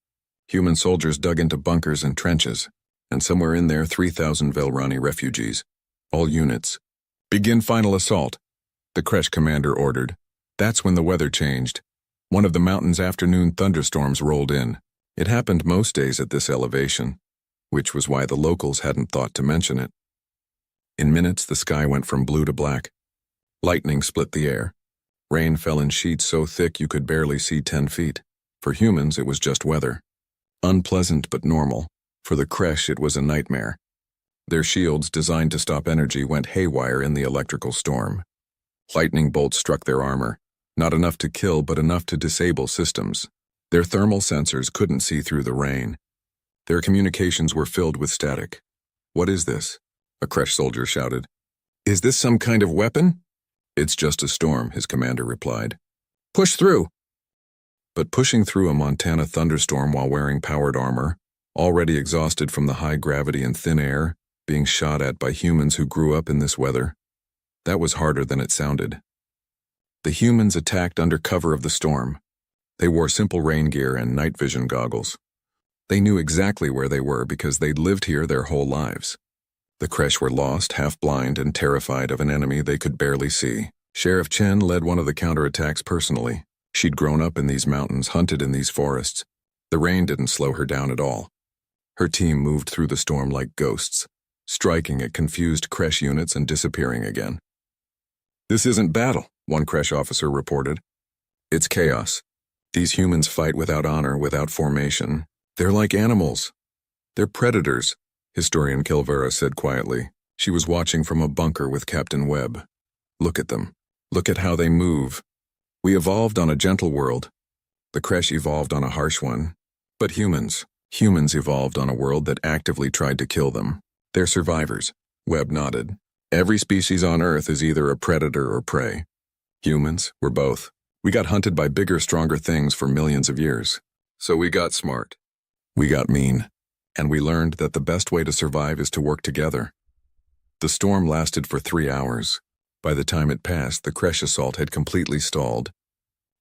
Human soldiers dug into bunkers and trenches, and somewhere in there 3,000 Velrani refugees. All units. Begin final assault, the Kresh commander ordered. That's when the weather changed. One of the mountain's afternoon thunderstorms rolled in. It happened most days at this elevation, which was why the locals hadn't thought to mention it. In minutes, the sky went from blue to black. Lightning split the air. Rain fell in sheets so thick you could barely see 10 feet. For humans, it was just weather. Unpleasant but normal. For the Kresh, it was a nightmare. Their shields, designed to stop energy, went haywire in the electrical storm. Lightning bolts struck their armor, not enough to kill but enough to disable systems. Their thermal sensors couldn't see through the rain. Their communications were filled with static. "What is this?" a Kresh soldier shouted. "Is this some kind of weapon?" "It's just a storm," his commander replied. "Push through." But pushing through a Montana thunderstorm while wearing powered armor, already exhausted from the high gravity and thin air, being shot at by humans who grew up in this weather, that was harder than it sounded. The humans attacked under cover of the storm. They wore simple rain gear and night vision goggles. They knew exactly where they were because they'd lived here their whole lives. The Kresh were lost, half-blind, and terrified of an enemy they could barely see. Sheriff Chen led one of the counterattacks personally. She'd grown up in these mountains, hunted in these forests. The rain didn't slow her down at all. Her team moved through the storm like ghosts, striking at confused Kresh units and disappearing again. "This isn't battle," one Kresh officer reported. "It's chaos. These humans fight without honor, without formation. They're like animals. They're predators," historian Kilvera said quietly. She was watching from a bunker with Captain Webb. "Look at them. Look at how they move. We evolved on a gentle world. The Kresh evolved on a harsh one. But humans evolved on a world that actively tried to kill them. They're survivors." Webb nodded. "Every species on Earth is either a predator or prey. Humans, we're both. We got hunted by bigger, stronger things for millions of years. So we got smart. We got mean. And we learned that the best way to survive is to work together." The storm lasted for 3 hours. By the time it passed, the Kresh assault had completely stalled.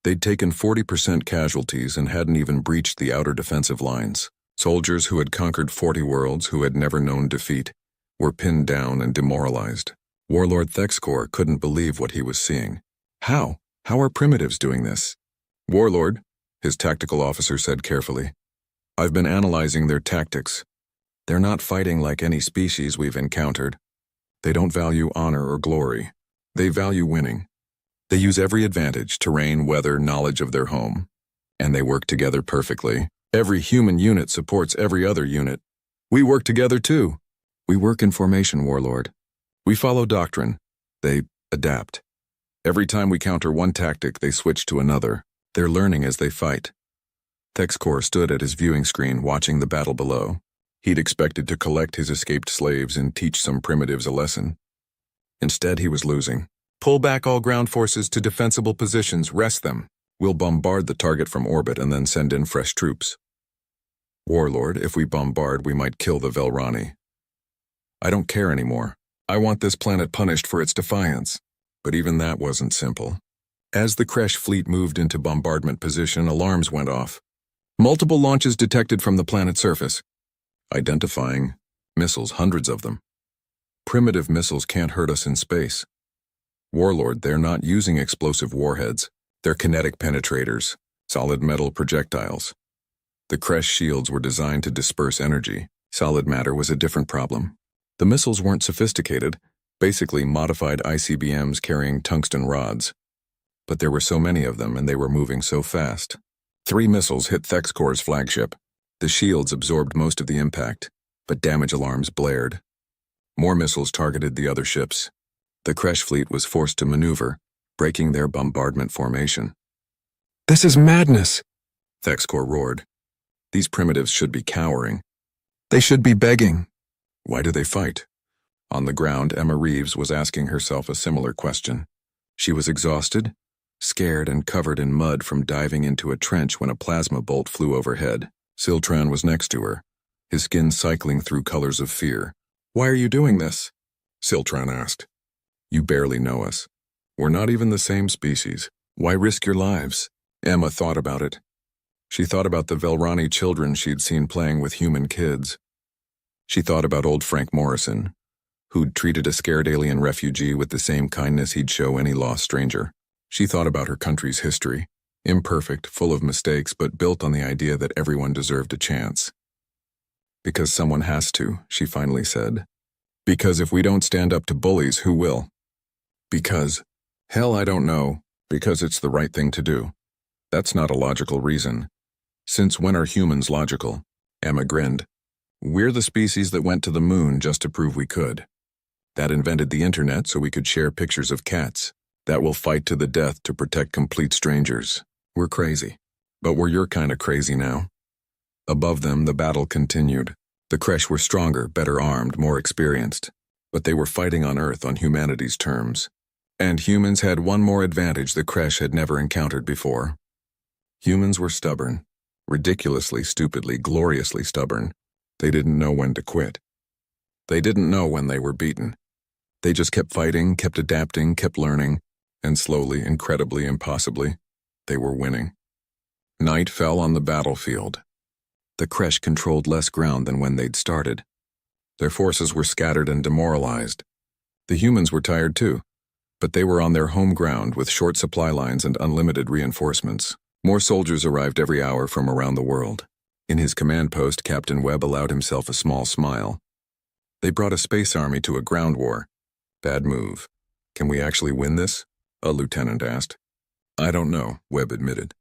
They'd taken 40% casualties and hadn't even breached the outer defensive lines. Soldiers who had conquered 40 worlds, who had never known defeat, were pinned down and demoralized. Warlord Thex Corps couldn't believe what he was seeing. How? How are primitives doing this?" "Warlord," his tactical officer said carefully, "I've been analyzing their tactics. They're not fighting like any species we've encountered. They don't value honor or glory. They value winning. They use every advantage, terrain, weather, knowledge of their home. And they work together perfectly. Every human unit supports every other unit. We work together too. We work in formation, Warlord. We follow doctrine. They adapt. Every time we counter one tactic, they switch to another. They're learning as they fight." Thex Corps stood at his viewing screen watching the battle below. He'd expected to collect his escaped slaves and teach some primitives a lesson. Instead, he was losing. "Pull back all ground forces to defensible positions, rest them. We'll bombard the target from orbit and then send in fresh troops." "Warlord, if we bombard, we might kill the Velrani." "I don't care anymore. I want this planet punished for its defiance." But even that wasn't simple. As the Kresh fleet moved into bombardment position, alarms went off. "Multiple launches detected from the planet's surface." Identifying missiles, hundreds of them. "Primitive missiles can't hurt us in space." "Warlord, they're not using explosive warheads. They're kinetic penetrators, solid metal projectiles." The Kresh shields were designed to disperse energy. Solid matter was a different problem. The missiles weren't sophisticated, basically modified ICBMs carrying tungsten rods. But there were so many of them and they were moving so fast. 3 missiles hit Thexcor's flagship. The shields absorbed most of the impact, but damage alarms blared. More missiles targeted the other ships. The Kresh fleet was forced to maneuver, breaking their bombardment formation. This is madness. Thexcor roared. These primitives should be cowering. They should be begging. Why do they fight? On the ground, Emma Reeves was asking herself a similar question. She was exhausted, scared and covered in mud from diving into a trench when a plasma bolt flew overhead. Siltran was next to her, his skin cycling through colors of fear. Why are you doing this? Siltran asked. You barely know us. We're not even the same species. Why risk your lives? Emma thought about it. She thought about the Velrani children she'd seen playing with human kids. She thought about old Frank Morrison, who'd treated a scared alien refugee with the same kindness he'd show any lost stranger. She thought about her country's history, imperfect, full of mistakes, but built on the idea that everyone deserved a chance. Because someone has to, she finally said. Because if we don't stand up to bullies, who will? Because, hell, I don't know, because it's the right thing to do. That's not a logical reason. Since when are humans logical? Emma grinned. We're the species that went to the moon just to prove we could. That invented the internet so we could share pictures of cats. That will fight to the death to protect complete strangers. We're crazy. But we're your kind of crazy now. Above them, the battle continued. The Kresh were stronger, better armed, more experienced. But they were fighting on Earth on humanity's terms. And humans had one more advantage the Kresh had never encountered before. Humans were stubborn. Ridiculously, stupidly, gloriously stubborn. They didn't know when to quit. They didn't know when they were beaten. They just kept fighting, kept adapting, kept learning, and slowly, incredibly, impossibly, they were winning. Night fell on the battlefield. The Kresh controlled less ground than when they'd started. Their forces were scattered and demoralized. The humans were tired too, but they were on their home ground with short supply lines and unlimited reinforcements. More soldiers arrived every hour from around the world. In his command post, Captain Webb allowed himself a small smile. They brought a space army to a ground war. Bad move. Can we actually win this? A lieutenant asked. I don't know, Webb admitted.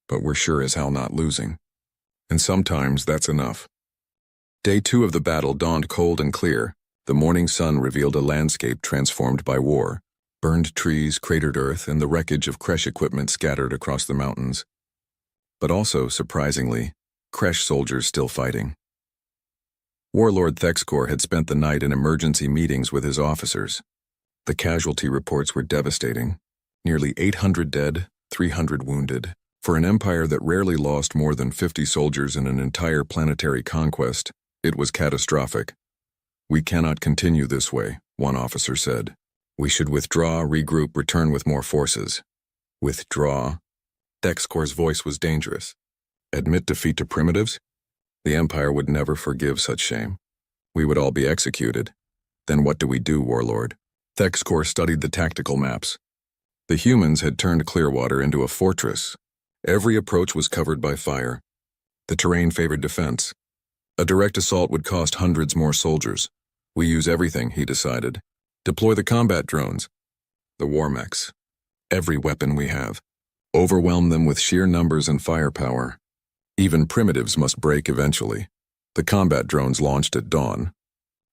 But we're sure as hell not losing. And sometimes that's enough. Day 2 of the battle dawned cold and clear. The morning sun revealed a landscape transformed by war. Burned trees, cratered earth, and the wreckage of Kresh equipment scattered across the mountains. But also, surprisingly, Kresh soldiers still fighting. Warlord Thexcor had spent the night in emergency meetings with his officers. The casualty reports were devastating. Nearly 800 dead, 300 wounded. For an empire that rarely lost more than 50 soldiers in an entire planetary conquest, it was catastrophic. We cannot continue this way, one officer said. We should withdraw, regroup, return with more forces. Withdraw? Thexcor's voice was dangerous. Admit defeat to primitives? The Empire would never forgive such shame. We would all be executed. Then what do we do, Warlord? Thexcor studied the tactical maps. The humans had turned Clearwater into a fortress. Every approach was covered by fire. The terrain favored defense. A direct assault would cost hundreds more soldiers. We use everything, he decided. Deploy the combat drones. The war mechs. Every weapon we have. Overwhelm them with sheer numbers and firepower. Even primitives must break eventually. The combat drones launched at dawn.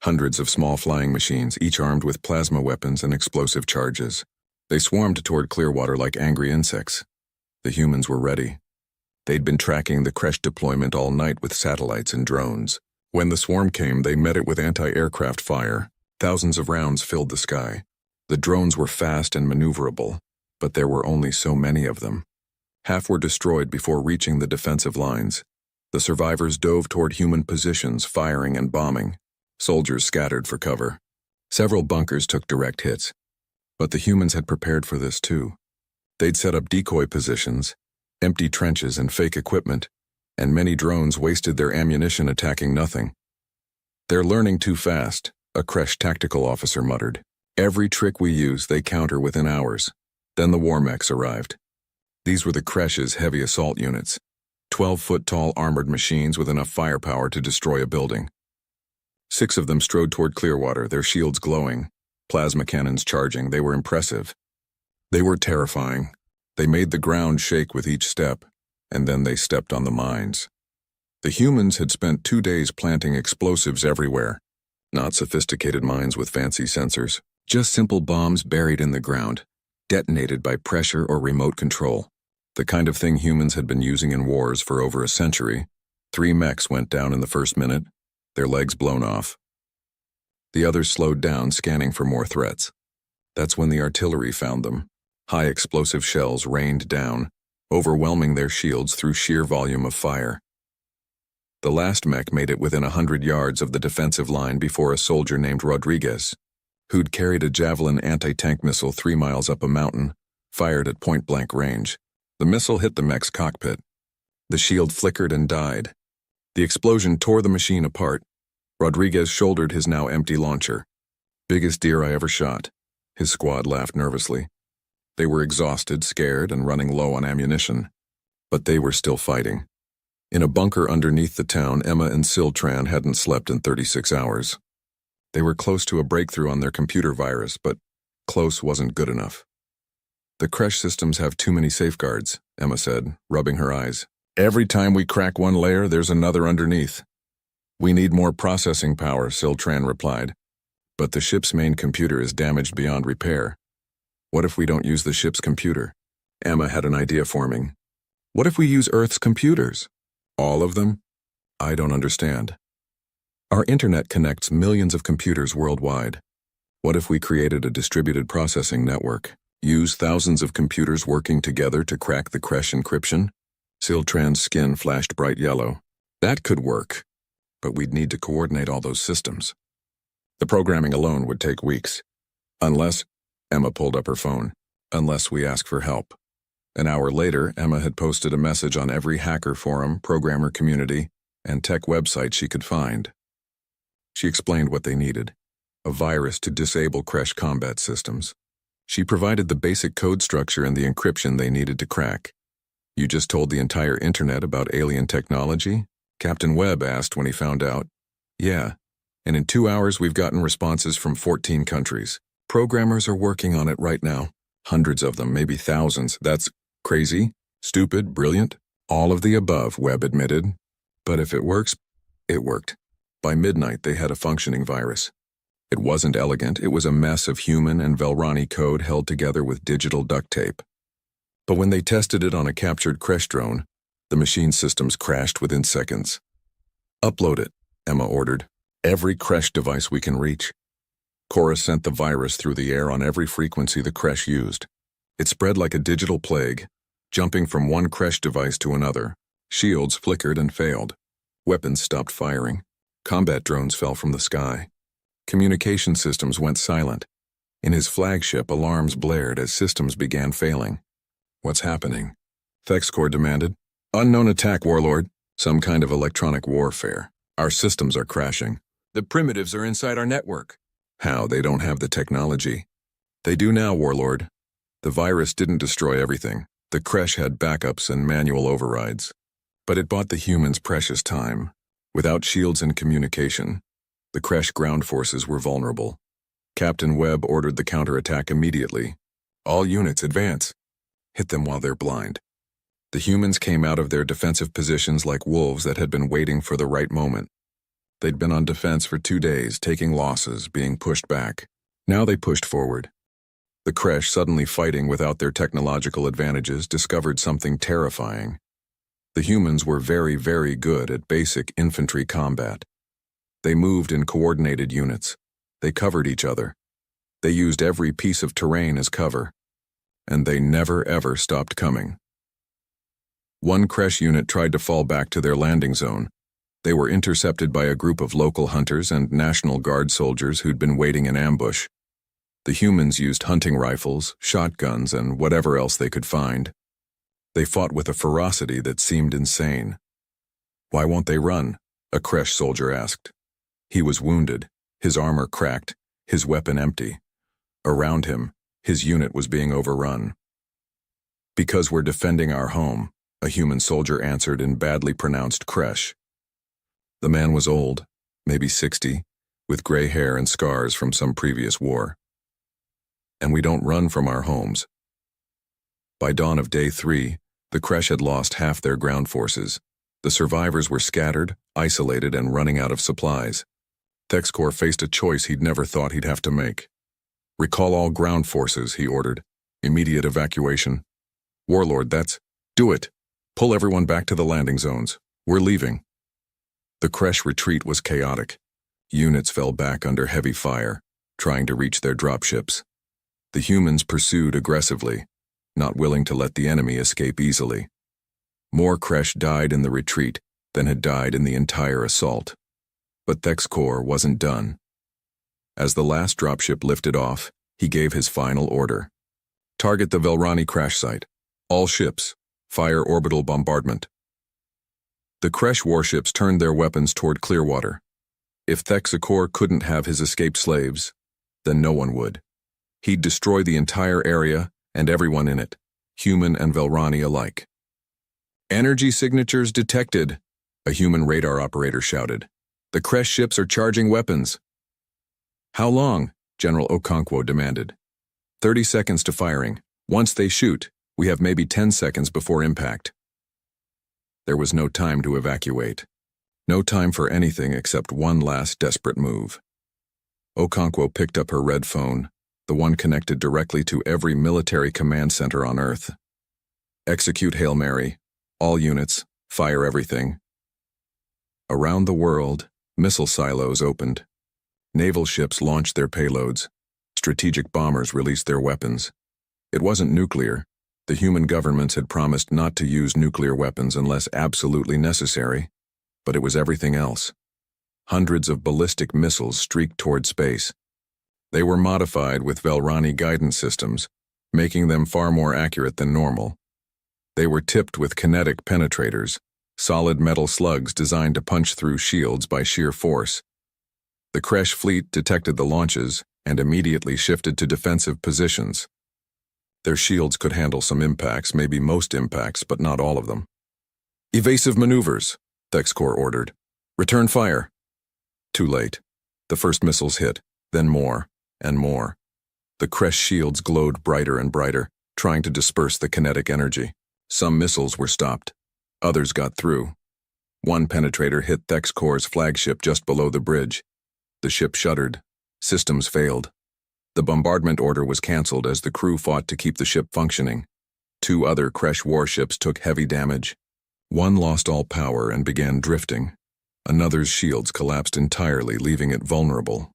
Hundreds of small flying machines, each armed with plasma weapons and explosive charges. They swarmed toward Clearwater like angry insects. The humans were ready. They'd been tracking the Kresh deployment all night with satellites and drones. When the swarm came, they met it with anti-aircraft fire. Thousands of rounds filled the sky. The drones were fast and maneuverable, but there were only so many of them. Half were destroyed before reaching the defensive lines. The survivors dove toward human positions, firing and bombing. Soldiers scattered for cover. Several bunkers took direct hits. But the humans had prepared for this too. They'd set up decoy positions, empty trenches and fake equipment, and many drones wasted their ammunition attacking nothing. They're learning too fast, a Kresh tactical officer muttered. Every trick we use, they counter within hours. Then the war mechs arrived. These were the Kresh's heavy assault units. 12-foot-tall armored machines with enough firepower to destroy a building. 6 of them strode toward Clearwater, their shields glowing, plasma cannons charging. They were impressive. They were terrifying. They made the ground shake with each step, and then they stepped on the mines. The humans had spent 2 days planting explosives everywhere. Not sophisticated mines with fancy sensors, just simple bombs buried in the ground, detonated by pressure or remote control. The kind of thing humans had been using in wars for over a century. 3 mechs went down in the first minute, their legs blown off. The others slowed down, scanning for more threats. That's when the artillery found them. High explosive shells rained down, overwhelming their shields through sheer volume of fire. The last mech made it within 100 yards of the defensive line before a soldier named Rodriguez, who'd carried a Javelin anti-tank missile 3 miles up a mountain, fired at point-blank range. The missile hit the mech's cockpit. The shield flickered and died. The explosion tore the machine apart. Rodriguez shouldered his now empty launcher. "Biggest deer I ever shot." His squad laughed nervously. They were exhausted, scared, and running low on ammunition. But they were still fighting. In a bunker underneath the town, Emma and Siltran hadn't slept in 36 hours. They were close to a breakthrough on their computer virus, but close wasn't good enough. "The Kresh systems have too many safeguards," Emma said, rubbing her eyes. "Every time we crack one layer, there's another underneath." "We need more processing power," Siltran replied. "But the ship's main computer is damaged beyond repair." "What if we don't use the ship's computer?" Emma had an idea forming. "What if we use Earth's computers?" "All of them?" "I don't understand." "Our internet connects millions of computers worldwide. What if we created a distributed processing network, use thousands of computers working together to crack the Kresh encryption?" Siltran's skin flashed bright yellow. "That could work, but we'd need to coordinate all those systems. The programming alone would take weeks. Unless," Emma pulled up her phone, "unless we ask for help." An hour later, Emma had posted a message on every hacker forum, programmer community, and tech website she could find. She explained what they needed: a virus to disable Kresh combat systems. She provided the basic code structure and the encryption they needed to crack. "You just told the entire internet about alien technology?" Captain Webb asked when he found out. "Yeah, and in 2 hours we've gotten responses from 14 countries. Programmers are working on it right now. Hundreds of them, maybe thousands. That's crazy, stupid, brilliant. All of the above," Webb admitted. "But if it works," it worked. By midnight, they had a functioning virus. It wasn't elegant. It was a mess of human and Velrani code held together with digital duct tape. But when they tested it on a captured Kresh drone, the machine systems crashed within seconds. "Upload it," Emma ordered. "Every Kresh device we can reach." Cora sent the virus through the air on every frequency the Kresh used. It spread like a digital plague, jumping from one Kresh device to another. Shields flickered and failed. Weapons stopped firing. Combat drones fell from the sky. Communication systems went silent. In his flagship, alarms blared as systems began failing. "What's happening?" Thexcor demanded. "Unknown attack, Warlord. Some kind of electronic warfare. Our systems are crashing. The primitives are inside our network." "How? They don't have the technology." "They do now, Warlord. The virus didn't destroy everything. The Kresh had backups and manual overrides. But it bought the humans precious time. Without shields and communication, the Kresh ground forces were vulnerable. Captain Webb ordered the counterattack immediately. All units advance. Hit them while they're blind." The humans came out of their defensive positions like wolves that had been waiting for the right moment. They'd been on defense for 2 days, taking losses, being pushed back. Now they pushed forward. The Kresh, suddenly fighting without their technological advantages, discovered something terrifying. The humans were very, very good at basic infantry combat. They moved in coordinated units. They covered each other. They used every piece of terrain as cover. And they never ever stopped coming. One Kresh unit tried to fall back to their landing zone. They were intercepted by a group of local hunters and National Guard soldiers who'd been waiting in ambush. The humans used hunting rifles, shotguns, and whatever else they could find. They fought with a ferocity that seemed insane. "Why won't they run?" a Kresh soldier asked. He was wounded, his armor cracked, his weapon empty. Around him, his unit was being overrun. "Because we're defending our home," a human soldier answered in badly pronounced Kresh. The man was old, maybe 60, with gray hair and scars from some previous war. And we don't run from our homes. By dawn of day 3, the Kresh had lost half their ground forces. The survivors were scattered, isolated, and running out of supplies. Thexkor faced a choice he'd never thought he'd have to make. Recall all ground forces, he ordered. Immediate evacuation. Warlord, do it. Pull everyone back to the landing zones. We're leaving. The Kresh retreat was chaotic. Units fell back under heavy fire, trying to reach their dropships. The humans pursued aggressively, not willing to let the enemy escape easily. More Kresh died in the retreat than had died in the entire assault. But Thexkor wasn't done. As the last dropship lifted off, he gave his final order. Target the Velrani crash site. All ships, fire orbital bombardment. The Kresh warships turned their weapons toward Clearwater. If Thexkor couldn't have his escaped slaves, then no one would. He'd destroy the entire area and everyone in it, human and Velrani alike. Energy signatures detected, a human radar operator shouted. The Kresh ships are charging weapons. How long? General Okonkwo demanded. 30 seconds to firing. Once they shoot, we have maybe 10 seconds before impact. There was no time to evacuate. No time for anything except one last desperate move. Okonkwo picked up her red phone, the one connected directly to every military command center on Earth. Execute Hail Mary. All units, fire everything. Around the world, missile silos opened. Naval ships launched their payloads. Strategic bombers released their weapons. It wasn't nuclear. The human governments had promised not to use nuclear weapons unless absolutely necessary, but it was everything else. Hundreds of ballistic missiles streaked toward space. They were modified with Velrani guidance systems, making them far more accurate than normal. They were tipped with kinetic penetrators, solid metal slugs designed to punch through shields by sheer force. The Kresh fleet detected the launches and immediately shifted to defensive positions. Their shields could handle some impacts, maybe most impacts, but not all of them. Evasive maneuvers, Thexkor ordered. Return fire. Too late. The first missiles hit, then more, and more. The Kresh shields glowed brighter and brighter, trying to disperse the kinetic energy. Some missiles were stopped. Others got through. One penetrator hit Thexkor's flagship just below the bridge. The ship shuddered. Systems failed. The bombardment order was cancelled as the crew fought to keep the ship functioning. 2 other Kresh warships took heavy damage. One lost all power and began drifting. Another's shields collapsed entirely, leaving it vulnerable.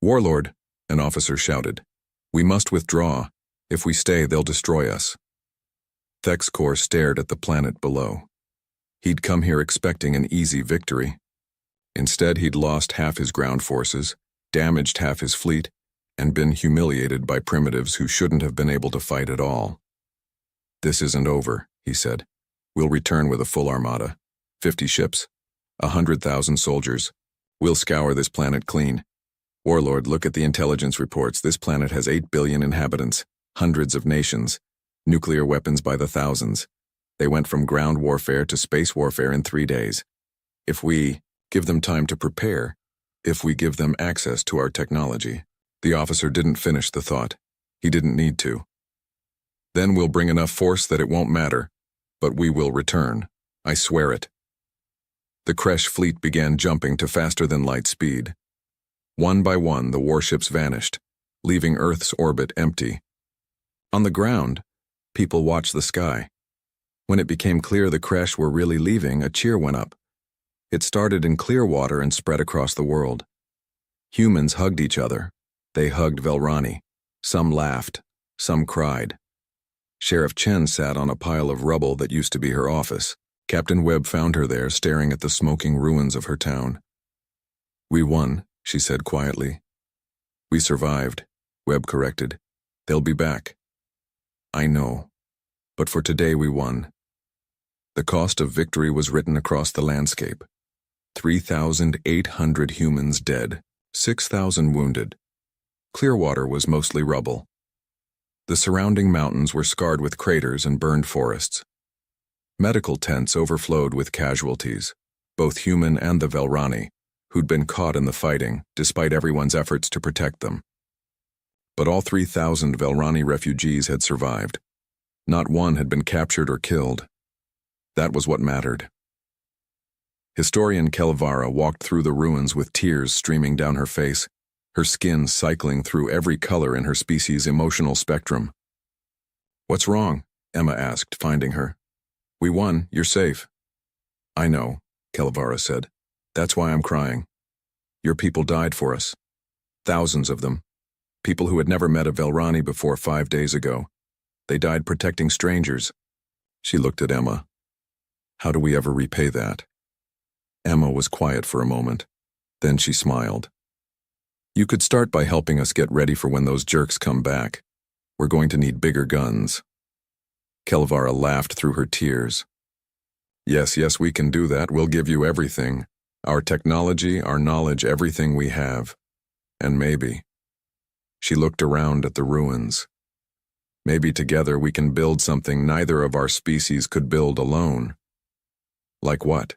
Warlord, an officer shouted. We must withdraw. If we stay, they'll destroy us. Thexkor stared at the planet below. He'd come here expecting an easy victory. Instead, he'd lost half his ground forces, damaged half his fleet, and been humiliated by primitives who shouldn't have been able to fight at all. This isn't over, he said. We'll return with a full armada. 50 ships, 100,000 soldiers. We'll scour this planet clean. Warlord, look at the intelligence reports. This planet has 8 billion inhabitants, hundreds of nations, nuclear weapons by the thousands. They went from ground warfare to space warfare in 3 days. If we give them time to prepare, if we give them access to our technology. The officer didn't finish the thought. He didn't need to. Then we'll bring enough force that it won't matter, but we will return. I swear it. The Kresh fleet began jumping to faster-than-light speed. One by one, the warships vanished, leaving Earth's orbit empty. On the ground, people watched the sky. When it became clear the Kresh were really leaving, a cheer went up. It started in Clearwater and spread across the world. Humans hugged each other. They hugged Velrani. Some laughed. Some cried. Sheriff Chen sat on a pile of rubble that used to be her office. Captain Webb found her there, staring at the smoking ruins of her town. We won, she said quietly. We survived, Webb corrected. They'll be back. I know. But for today we won. The cost of victory was written across the landscape. 3,800 humans dead, 6,000 wounded. Clearwater was mostly rubble. The surrounding mountains were scarred with craters and burned forests. Medical tents overflowed with casualties, both human and the Velrani, who'd been caught in the fighting, despite everyone's efforts to protect them. But all 3,000 Velrani refugees had survived. Not one had been captured or killed. That was what mattered. Historian Kelvara walked through the ruins with tears streaming down her face, her skin cycling through every color in her species' emotional spectrum. "What's wrong?" Emma asked, finding her. "We won, you're safe." "I know," Kelvara said. "That's why I'm crying. Your people died for us. Thousands of them. People who had never met a Velrani before 5 days ago. They died protecting strangers." She looked at Emma. "How do we ever repay that?" Emma was quiet for a moment. Then she smiled. "You could start by helping us get ready for when those jerks come back. We're going to need bigger guns." Kelvara laughed through her tears. Yes, we can do that. We'll give you everything. Our technology, our knowledge, everything we have. And maybe." She looked around at the ruins. "Maybe together we can build something neither of our species could build alone." "Like what?"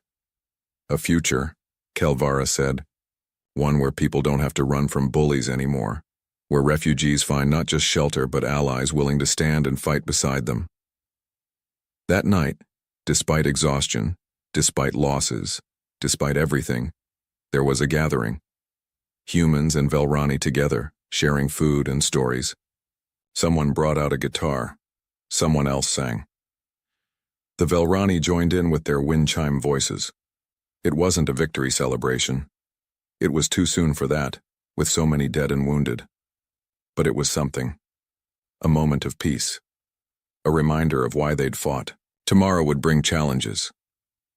"A future," Kelvara said. "One where people don't have to run from bullies anymore. Where refugees find not just shelter but allies willing to stand and fight beside them." That night, despite exhaustion, despite losses, despite everything, there was a gathering. Humans and Velrani together, sharing food and stories. Someone brought out a guitar. Someone else sang. The Velrani joined in with their wind chime voices. It wasn't a victory celebration. It was too soon for that, with so many dead and wounded. But it was something. A moment of peace. A reminder of why they'd fought. Tomorrow would bring challenges.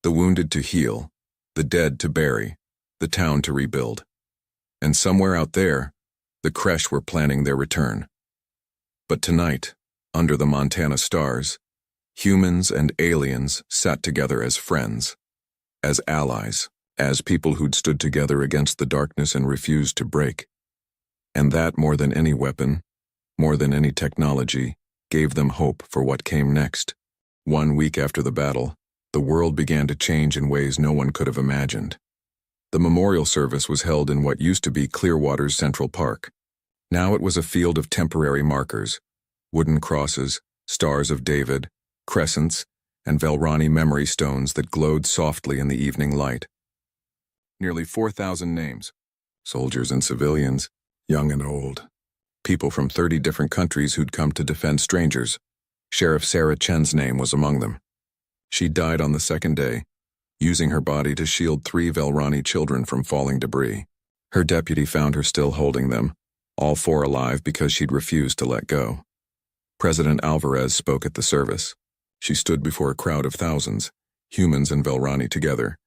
The wounded to heal, the dead to bury, the town to rebuild. And somewhere out there, the Kresh were planning their return. But tonight, under the Montana stars, humans and aliens sat together as friends, as allies, as people who'd stood together against the darkness and refused to break. And that, more than any weapon, more than any technology, gave them hope for what came next. 1 week after the battle, the world began to change in ways no one could have imagined. The memorial service was held in what used to be Clearwater's Central Park. Now it was a field of temporary markers, wooden crosses, stars of David, crescents, and Velrani memory stones that glowed softly in the evening light. Nearly 4,000 names, soldiers and civilians, young and old. People from 30 different countries who'd come to defend strangers. Sheriff Sarah Chen's name was among them. She died on the second day, using her body to shield 3 Velrani children from falling debris. Her deputy found her still holding them, all 4 alive because she'd refused to let go. President Alvarez spoke at the service. She stood before a crowd of thousands, humans and Velrani together,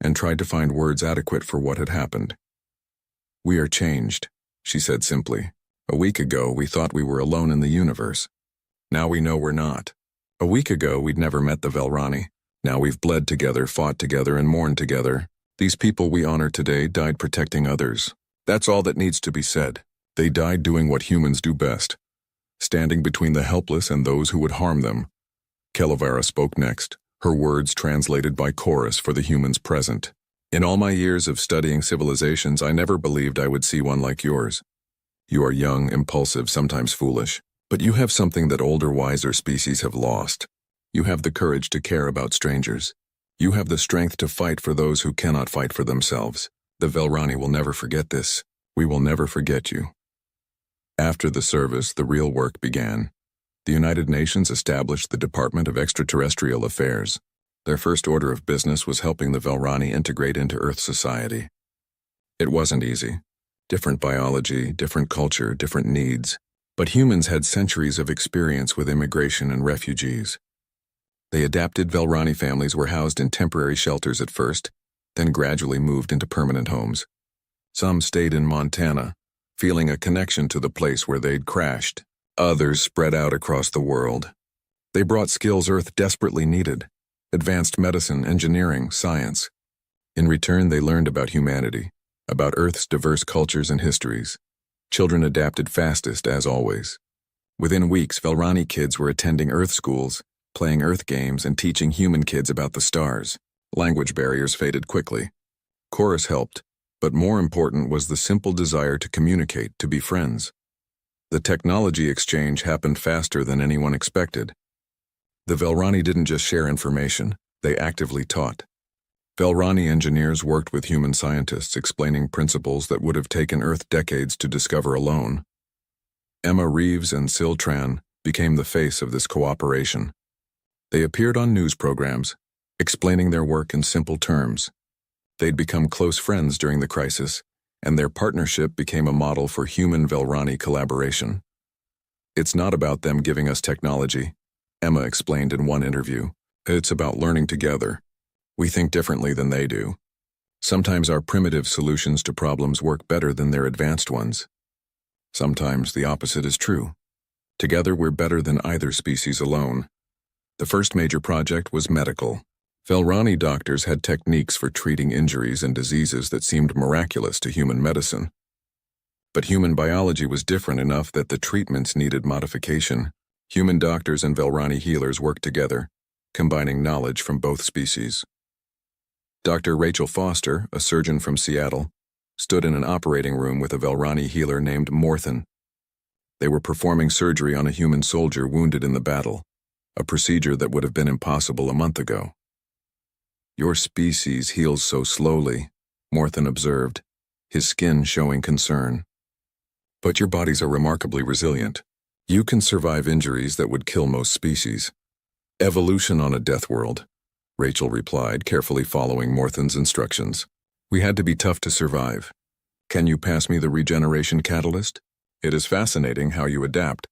and tried to find words adequate for what had happened. "We are changed," she said simply. "A week ago, we thought we were alone in the universe. Now we know we're not. A week ago, we'd never met the Velrani. Now we've bled together, fought together, and mourned together. These people we honor today died protecting others. That's all that needs to be said. They died doing what humans do best, standing between the helpless and those who would harm them." Kelvara spoke next, her words translated by chorus for the humans present. "In all my years of studying civilizations, I never believed I would see one like yours. You are young, impulsive, sometimes foolish. But you have something that older, wiser species have lost. You have the courage to care about strangers. You have the strength to fight for those who cannot fight for themselves. The Velrani will never forget this. We will never forget you." After the service, the real work began. The United Nations established the Department of Extraterrestrial Affairs. Their first order of business was helping the Velrani integrate into Earth society. It wasn't easy. Different biology, different culture, different needs. But humans had centuries of experience with immigration and refugees. They adapted. Velrani families were housed in temporary shelters at first, then gradually moved into permanent homes. Some stayed in Montana, feeling a connection to the place where they'd crashed. Others spread out across the world. They brought skills Earth desperately needed: advanced medicine, engineering, science. In return, they learned about humanity, about Earth's diverse cultures and histories. Children adapted fastest, as always. Within weeks, Velrani kids were attending Earth schools, playing Earth games and teaching human kids about the stars. Language barriers faded quickly. Chorus helped, but more important was the simple desire to communicate, to be friends. The technology exchange happened faster than anyone expected. The Velrani didn't just share information, they actively taught. Velrani engineers worked with human scientists explaining principles that would have taken Earth decades to discover alone. Emma Reeves and Sil Tran became the face of this cooperation. They appeared on news programs, explaining their work in simple terms. They'd become close friends during the crisis, and their partnership became a model for human-Velrani collaboration. "It's not about them giving us technology," Emma explained in one interview. "It's about learning together. We think differently than they do. Sometimes our primitive solutions to problems work better than their advanced ones. Sometimes the opposite is true. Together we're better than either species alone." The first major project was medical. Velrani doctors had techniques for treating injuries and diseases that seemed miraculous to human medicine. But human biology was different enough that the treatments needed modification. Human doctors and Velrani healers worked together, combining knowledge from both species. Dr. Rachel Foster, a surgeon from Seattle, stood in an operating room with a Velrani healer named Morthen. They were performing surgery on a human soldier wounded in the battle, a procedure that would have been impossible a month ago. "Your species heals so slowly," Morthen observed, his skin showing concern. "But your bodies are remarkably resilient. You can survive injuries that would kill most species." "Evolution on a death world," Rachel replied, carefully following Morthen's instructions. "We had to be tough to survive. Can you pass me the regeneration catalyst? It is fascinating how you adapt.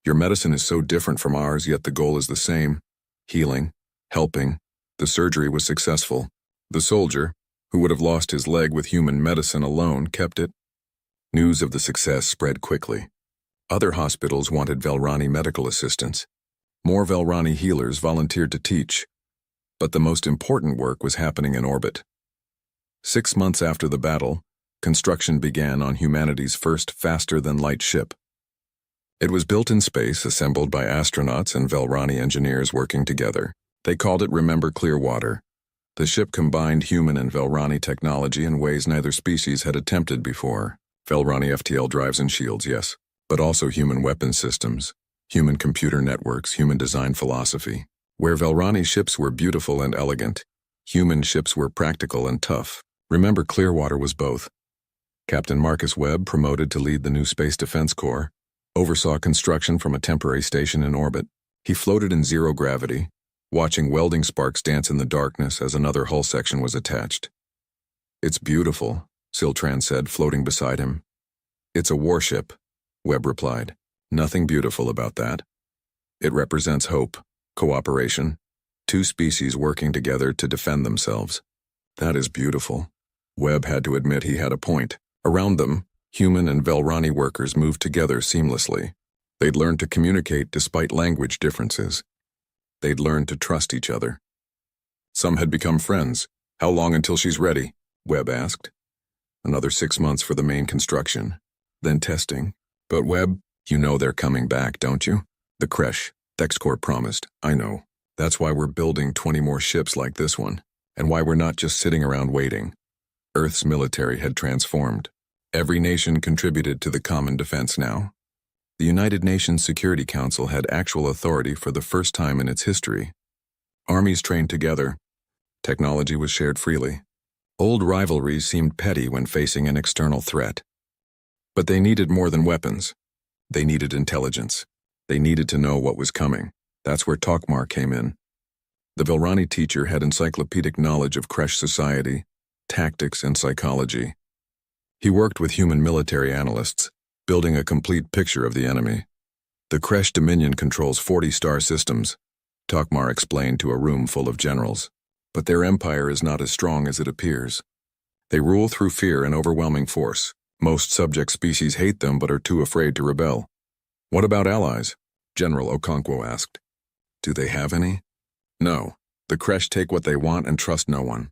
Your medicine is so different from ours, yet the goal is the same: healing, helping." The surgery was successful. The soldier, who would have lost his leg with human medicine alone, kept it. News of the success spread quickly. Other hospitals wanted Velrani medical assistance. More Velrani healers volunteered to teach. But the most important work was happening in orbit. 6 months after the battle, construction began on humanity's first faster-than-light ship. It was built in space, assembled by astronauts and Velrani engineers working together. They called it Remember Clearwater. The ship combined human and Velrani technology in ways neither species had attempted before. Velrani FTL drives and shields, yes, but also human weapon systems, human computer networks, human design philosophy. Where Velrani ships were beautiful and elegant, human ships were practical and tough. Remember Clearwater was both. Captain Marcus Webb, promoted to lead the new Space Defense Corps, oversaw construction from a temporary station in orbit. He floated in zero gravity, watching welding sparks dance in the darkness as another hull section was attached. "It's beautiful," Sil Tran said, floating beside him. "It's a warship," Webb replied. "Nothing beautiful about that. It represents hope, cooperation, two species working together to defend themselves. That is beautiful." Webb had to admit he had a point. Around them, human and Velrani workers moved together seamlessly. They'd learned to communicate despite language differences. They'd learned to trust each other. Some had become friends. "How long until she's ready?" Webb asked. "Another 6 months for the main construction, then testing." "But Webb, you know they're coming back, don't you?" "The creche, Dexcorp promised. I know. That's why we're building 20 more ships like this one, and why we're not just sitting around waiting." Earth's military had transformed. Every nation contributed to the common defense now. The United Nations Security Council had actual authority for the first time in its history. Armies trained together. Technology was shared freely. Old rivalries seemed petty when facing an external threat. But they needed more than weapons. They needed intelligence. They needed to know what was coming. That's where Tokmar came in. The Velrani teacher had encyclopedic knowledge of creche society, tactics, and psychology. He worked with human military analysts, building a complete picture of the enemy. "The creche Dominion controls 40 star systems," Tokmar explained to a room full of generals. "But their empire is not as strong as it appears. They rule through fear and overwhelming force. Most subject species hate them but are too afraid to rebel." "What about allies?" General Okonkwo asked. "Do they have any?" "No. The creche take what they want and trust no one.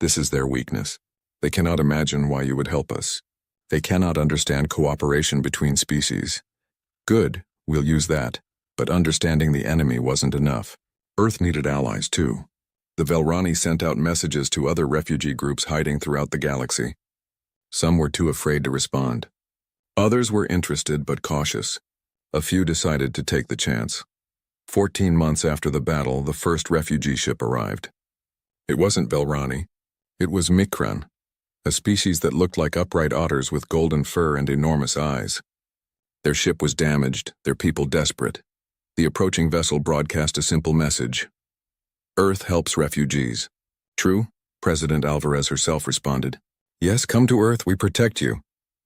This is their weakness. They cannot imagine why you would help us. They cannot understand cooperation between species. Good, we'll use that, but understanding the enemy wasn't enough. Earth needed allies, too. The Velrani sent out messages to other refugee groups hiding throughout the galaxy. Some were too afraid to respond. Others were interested but cautious. A few decided to take the chance. 14 months after the battle, the first refugee ship arrived. It wasn't Velrani. It was Mikran, a species that looked like upright otters with golden fur and enormous eyes. Their ship was damaged, their people desperate. The approaching vessel broadcast a simple message. Earth helps refugees. True? President Alvarez herself responded. Yes, come to Earth, we protect you.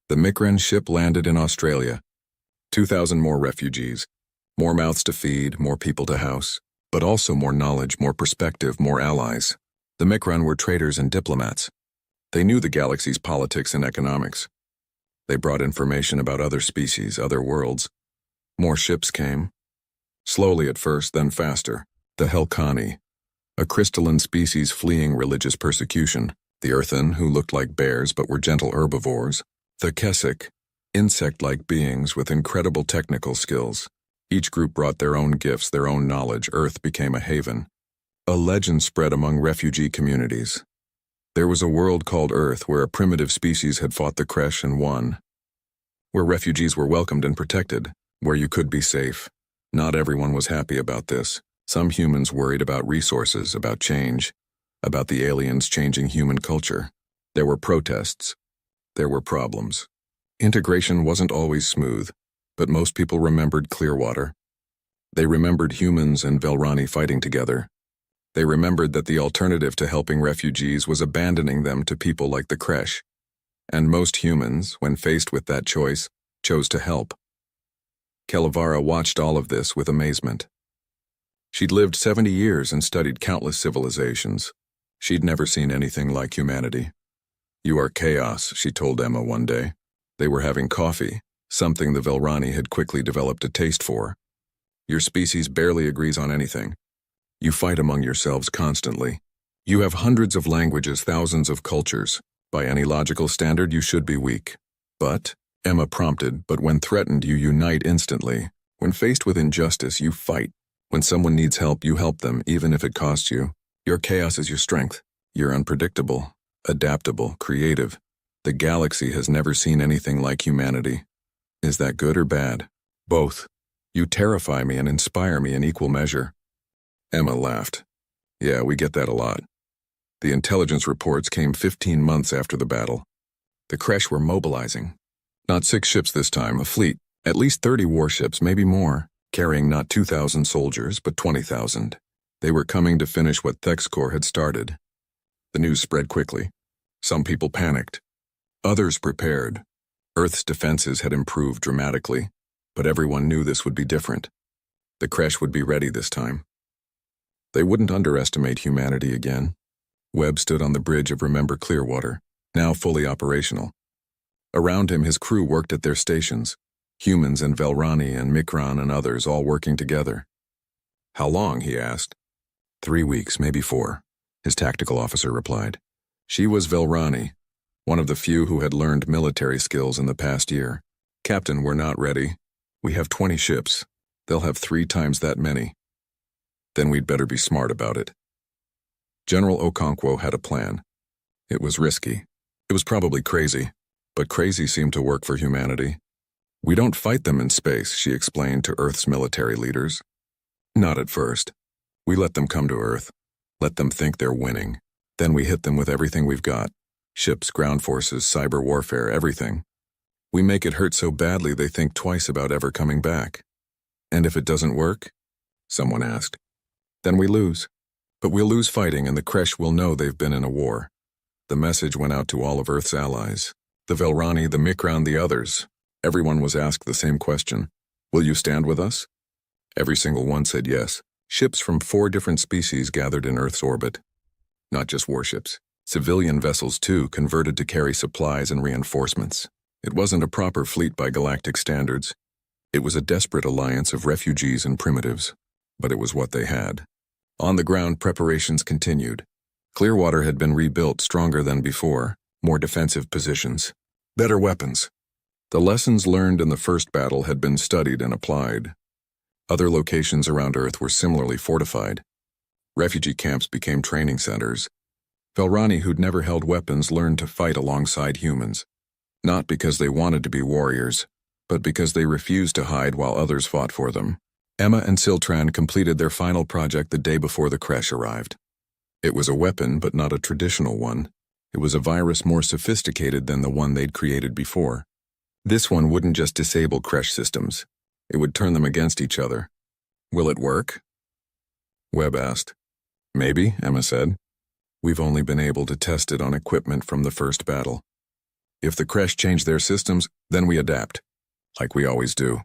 The Mikran ship landed in Australia. 2,000 more refugees. More mouths to feed, more people to house. But also more knowledge, more perspective, more allies. The Mikran were traders and diplomats. They knew the galaxy's politics and economics. They brought information about other species, other worlds. More ships came. Slowly at first, then faster. The Helkani, a crystalline species fleeing religious persecution. The Earthen, who looked like bears but were gentle herbivores. The Keswick, insect-like beings with incredible technical skills. Each group brought their own gifts, their own knowledge. Earth became a haven. A legend spread among refugee communities. There was a world called Earth where a primitive species had fought the Kresh and won. Where refugees were welcomed and protected. Where you could be safe. Not everyone was happy about this. Some humans worried about resources, about change, about the aliens changing human culture. There were protests. There were problems. Integration wasn't always smooth, but most people remembered Clearwater. They remembered humans and Velrani fighting together. They remembered that the alternative to helping refugees was abandoning them to people like the Kresh. And most humans, when faced with that choice, chose to help. Kelevara watched all of this with amazement. She'd lived 70 years and studied countless civilizations. She'd never seen anything like humanity. You are chaos, she told Emma one day. They were having coffee, something the Velrani had quickly developed a taste for. Your species barely agrees on anything. You fight among yourselves constantly. You have hundreds of languages, thousands of cultures. By any logical standard, you should be weak. But, Emma prompted, but when threatened, you unite instantly. When faced with injustice, you fight. When someone needs help, you help them, even if it costs you. Your chaos is your strength. You're unpredictable, adaptable, creative. The galaxy has never seen anything like humanity. Is that good or bad? Both. You terrify me and inspire me in equal measure. Emma laughed. Yeah, we get that a lot. The intelligence reports came 15 months after the battle. The Kresh were mobilizing. Not 6 ships this time, a fleet. At least 30 warships, maybe more, carrying not 2,000 soldiers, but 20,000. They were coming to finish what Thexcor had started. The news spread quickly. Some people panicked. Others prepared. Earth's defenses had improved dramatically, but everyone knew this would be different. The Kresh would be ready this time. They wouldn't underestimate humanity again. Webb stood on the bridge of Remember Clearwater, now fully operational. Around him, his crew worked at their stations. Humans and Velrani and Mikran and others all working together. How long, he asked. 3 weeks, maybe 4, his tactical officer replied. She was Velrani, one of the few who had learned military skills in the past year. Captain, we're not ready. We have 20 ships. They'll have 3 times that many. Then we'd better be smart about it. General Okonkwo had a plan. It was risky. It was probably crazy, but crazy seemed to work for humanity. We don't fight them in space, she explained to Earth's military leaders. Not at first. We let them come to Earth. Let them think they're winning. Then we hit them with everything we've got. Ships, ground forces, cyber warfare, everything. We make it hurt so badly they think twice about ever coming back. And if it doesn't work? Someone asked. Then we lose. But we'll lose fighting and the Kresh will know they've been in a war. The message went out to all of Earth's allies. The Velrani, the Mikran, the others. Everyone was asked the same question. Will you stand with us? Every single one said yes. Ships from 4 different species gathered in Earth's orbit. Not just warships. Civilian vessels, too, converted to carry supplies and reinforcements. It wasn't a proper fleet by galactic standards. It was a desperate alliance of refugees and primitives. But it was what they had. On the ground, preparations continued. Clearwater had been rebuilt stronger than before, more defensive positions, better weapons. The lessons learned in the first battle had been studied and applied. Other locations around Earth were similarly fortified. Refugee camps became training centers. Velrani, who'd never held weapons, learned to fight alongside humans. Not because they wanted to be warriors, but because they refused to hide while others fought for them. Emma and Siltran completed their final project the day before the crash arrived. It was a weapon, but not a traditional one. It was a virus more sophisticated than the one they'd created before. This one wouldn't just disable crash systems. It would turn them against each other. Will it work? Webb asked. Maybe, Emma said. We've only been able to test it on equipment from the first battle. If the Kresh change their systems, then we adapt, like we always do.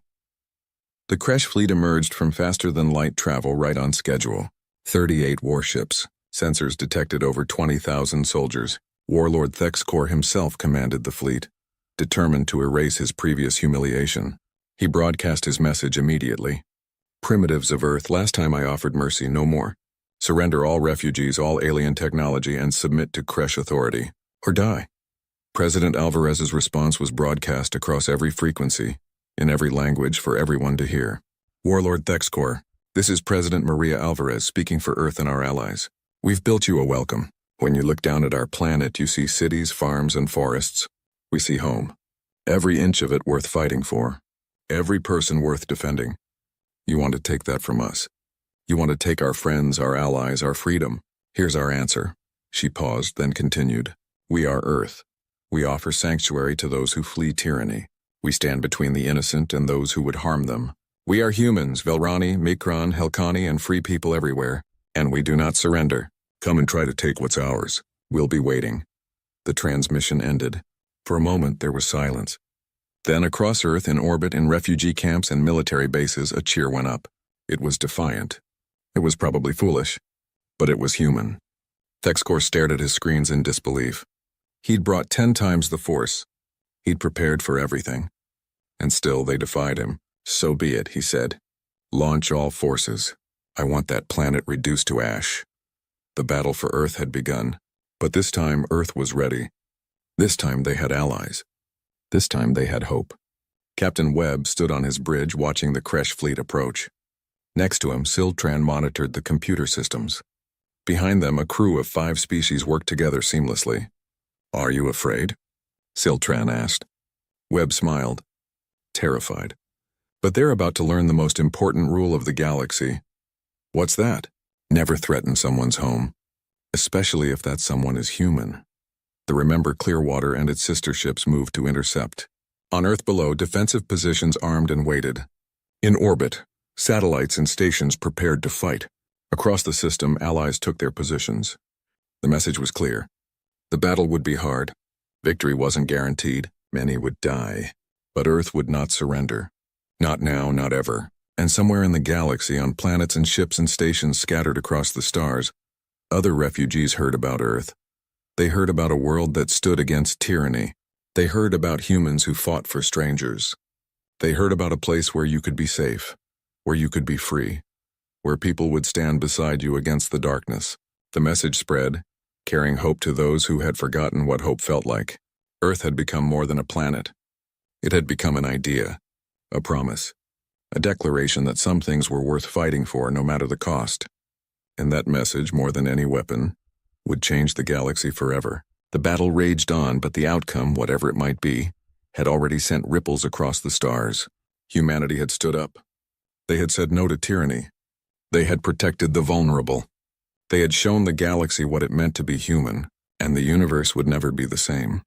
The Kresh fleet emerged from faster-than-light travel right on schedule. 38 warships. Sensors detected over 20,000 soldiers. Warlord Thexkor himself commanded the fleet, determined to erase his previous humiliation. He broadcast his message immediately. Primitives of Earth, last time I offered mercy, no more. Surrender all refugees, all alien technology, and submit to Kresh authority, or die. President Alvarez's response was broadcast across every frequency, in every language for everyone to hear. Warlord Thexkor, this is President Maria Alvarez speaking for Earth and our allies. We've built you a welcome. When you look down at our planet, you see cities, farms, and forests. We see home. Every inch of it worth fighting for. Every person worth defending. You want to take that from us. You want to take our friends, our allies, our freedom. Here's our answer. She paused, then continued. We are Earth. We offer sanctuary to those who flee tyranny. We stand between the innocent and those who would harm them. We are humans, Velrani, Mikron, Helkani, and free people everywhere. And we do not surrender. Come and try to take what's ours. We'll be waiting. The transmission ended. For a moment, there was silence. Then across Earth, in orbit, in refugee camps and military bases, a cheer went up. It was defiant. It was probably foolish, but it was human. Thexkor stared at his screens in disbelief. He'd brought 10 times the force. He'd prepared for everything. And still they defied him. So be it, he said. Launch all forces. I want that planet reduced to ash. The battle for Earth had begun, but this time Earth was ready. This time they had allies. This time they had hope. Captain Webb stood on his bridge watching the Kresh fleet approach. Next to him, Siltran monitored the computer systems. Behind them, a crew of 5 species worked together seamlessly. Are you afraid? Siltran asked. Webb smiled. Terrified. But they're about to learn the most important rule of the galaxy. What's that? Never threaten someone's home, especially if that someone is human. The Remember Clearwater and its sister ships moved to intercept. On Earth below, defensive positions armed and waited. In orbit, satellites and stations prepared to fight. Across the system, allies took their positions. The message was clear. The battle would be hard. Victory wasn't guaranteed. Many would die. But Earth would not surrender. Not now, not ever. And somewhere in the galaxy, on planets and ships and stations scattered across the stars, other refugees heard about Earth. They heard about a world that stood against tyranny. They heard about humans who fought for strangers. They heard about a place where you could be safe, where you could be free, where people would stand beside you against the darkness. The message spread, carrying hope to those who had forgotten what hope felt like. Earth had become more than a planet. It had become an idea, a promise, a declaration that some things were worth fighting for no matter the cost. And that message, more than any weapon, would change the galaxy forever. The battle raged on, but the outcome, whatever it might be, had already sent ripples across the stars. Humanity had stood up. They had said no to tyranny. They had protected the vulnerable. They had shown the galaxy what it meant to be human, and the universe would never be the same.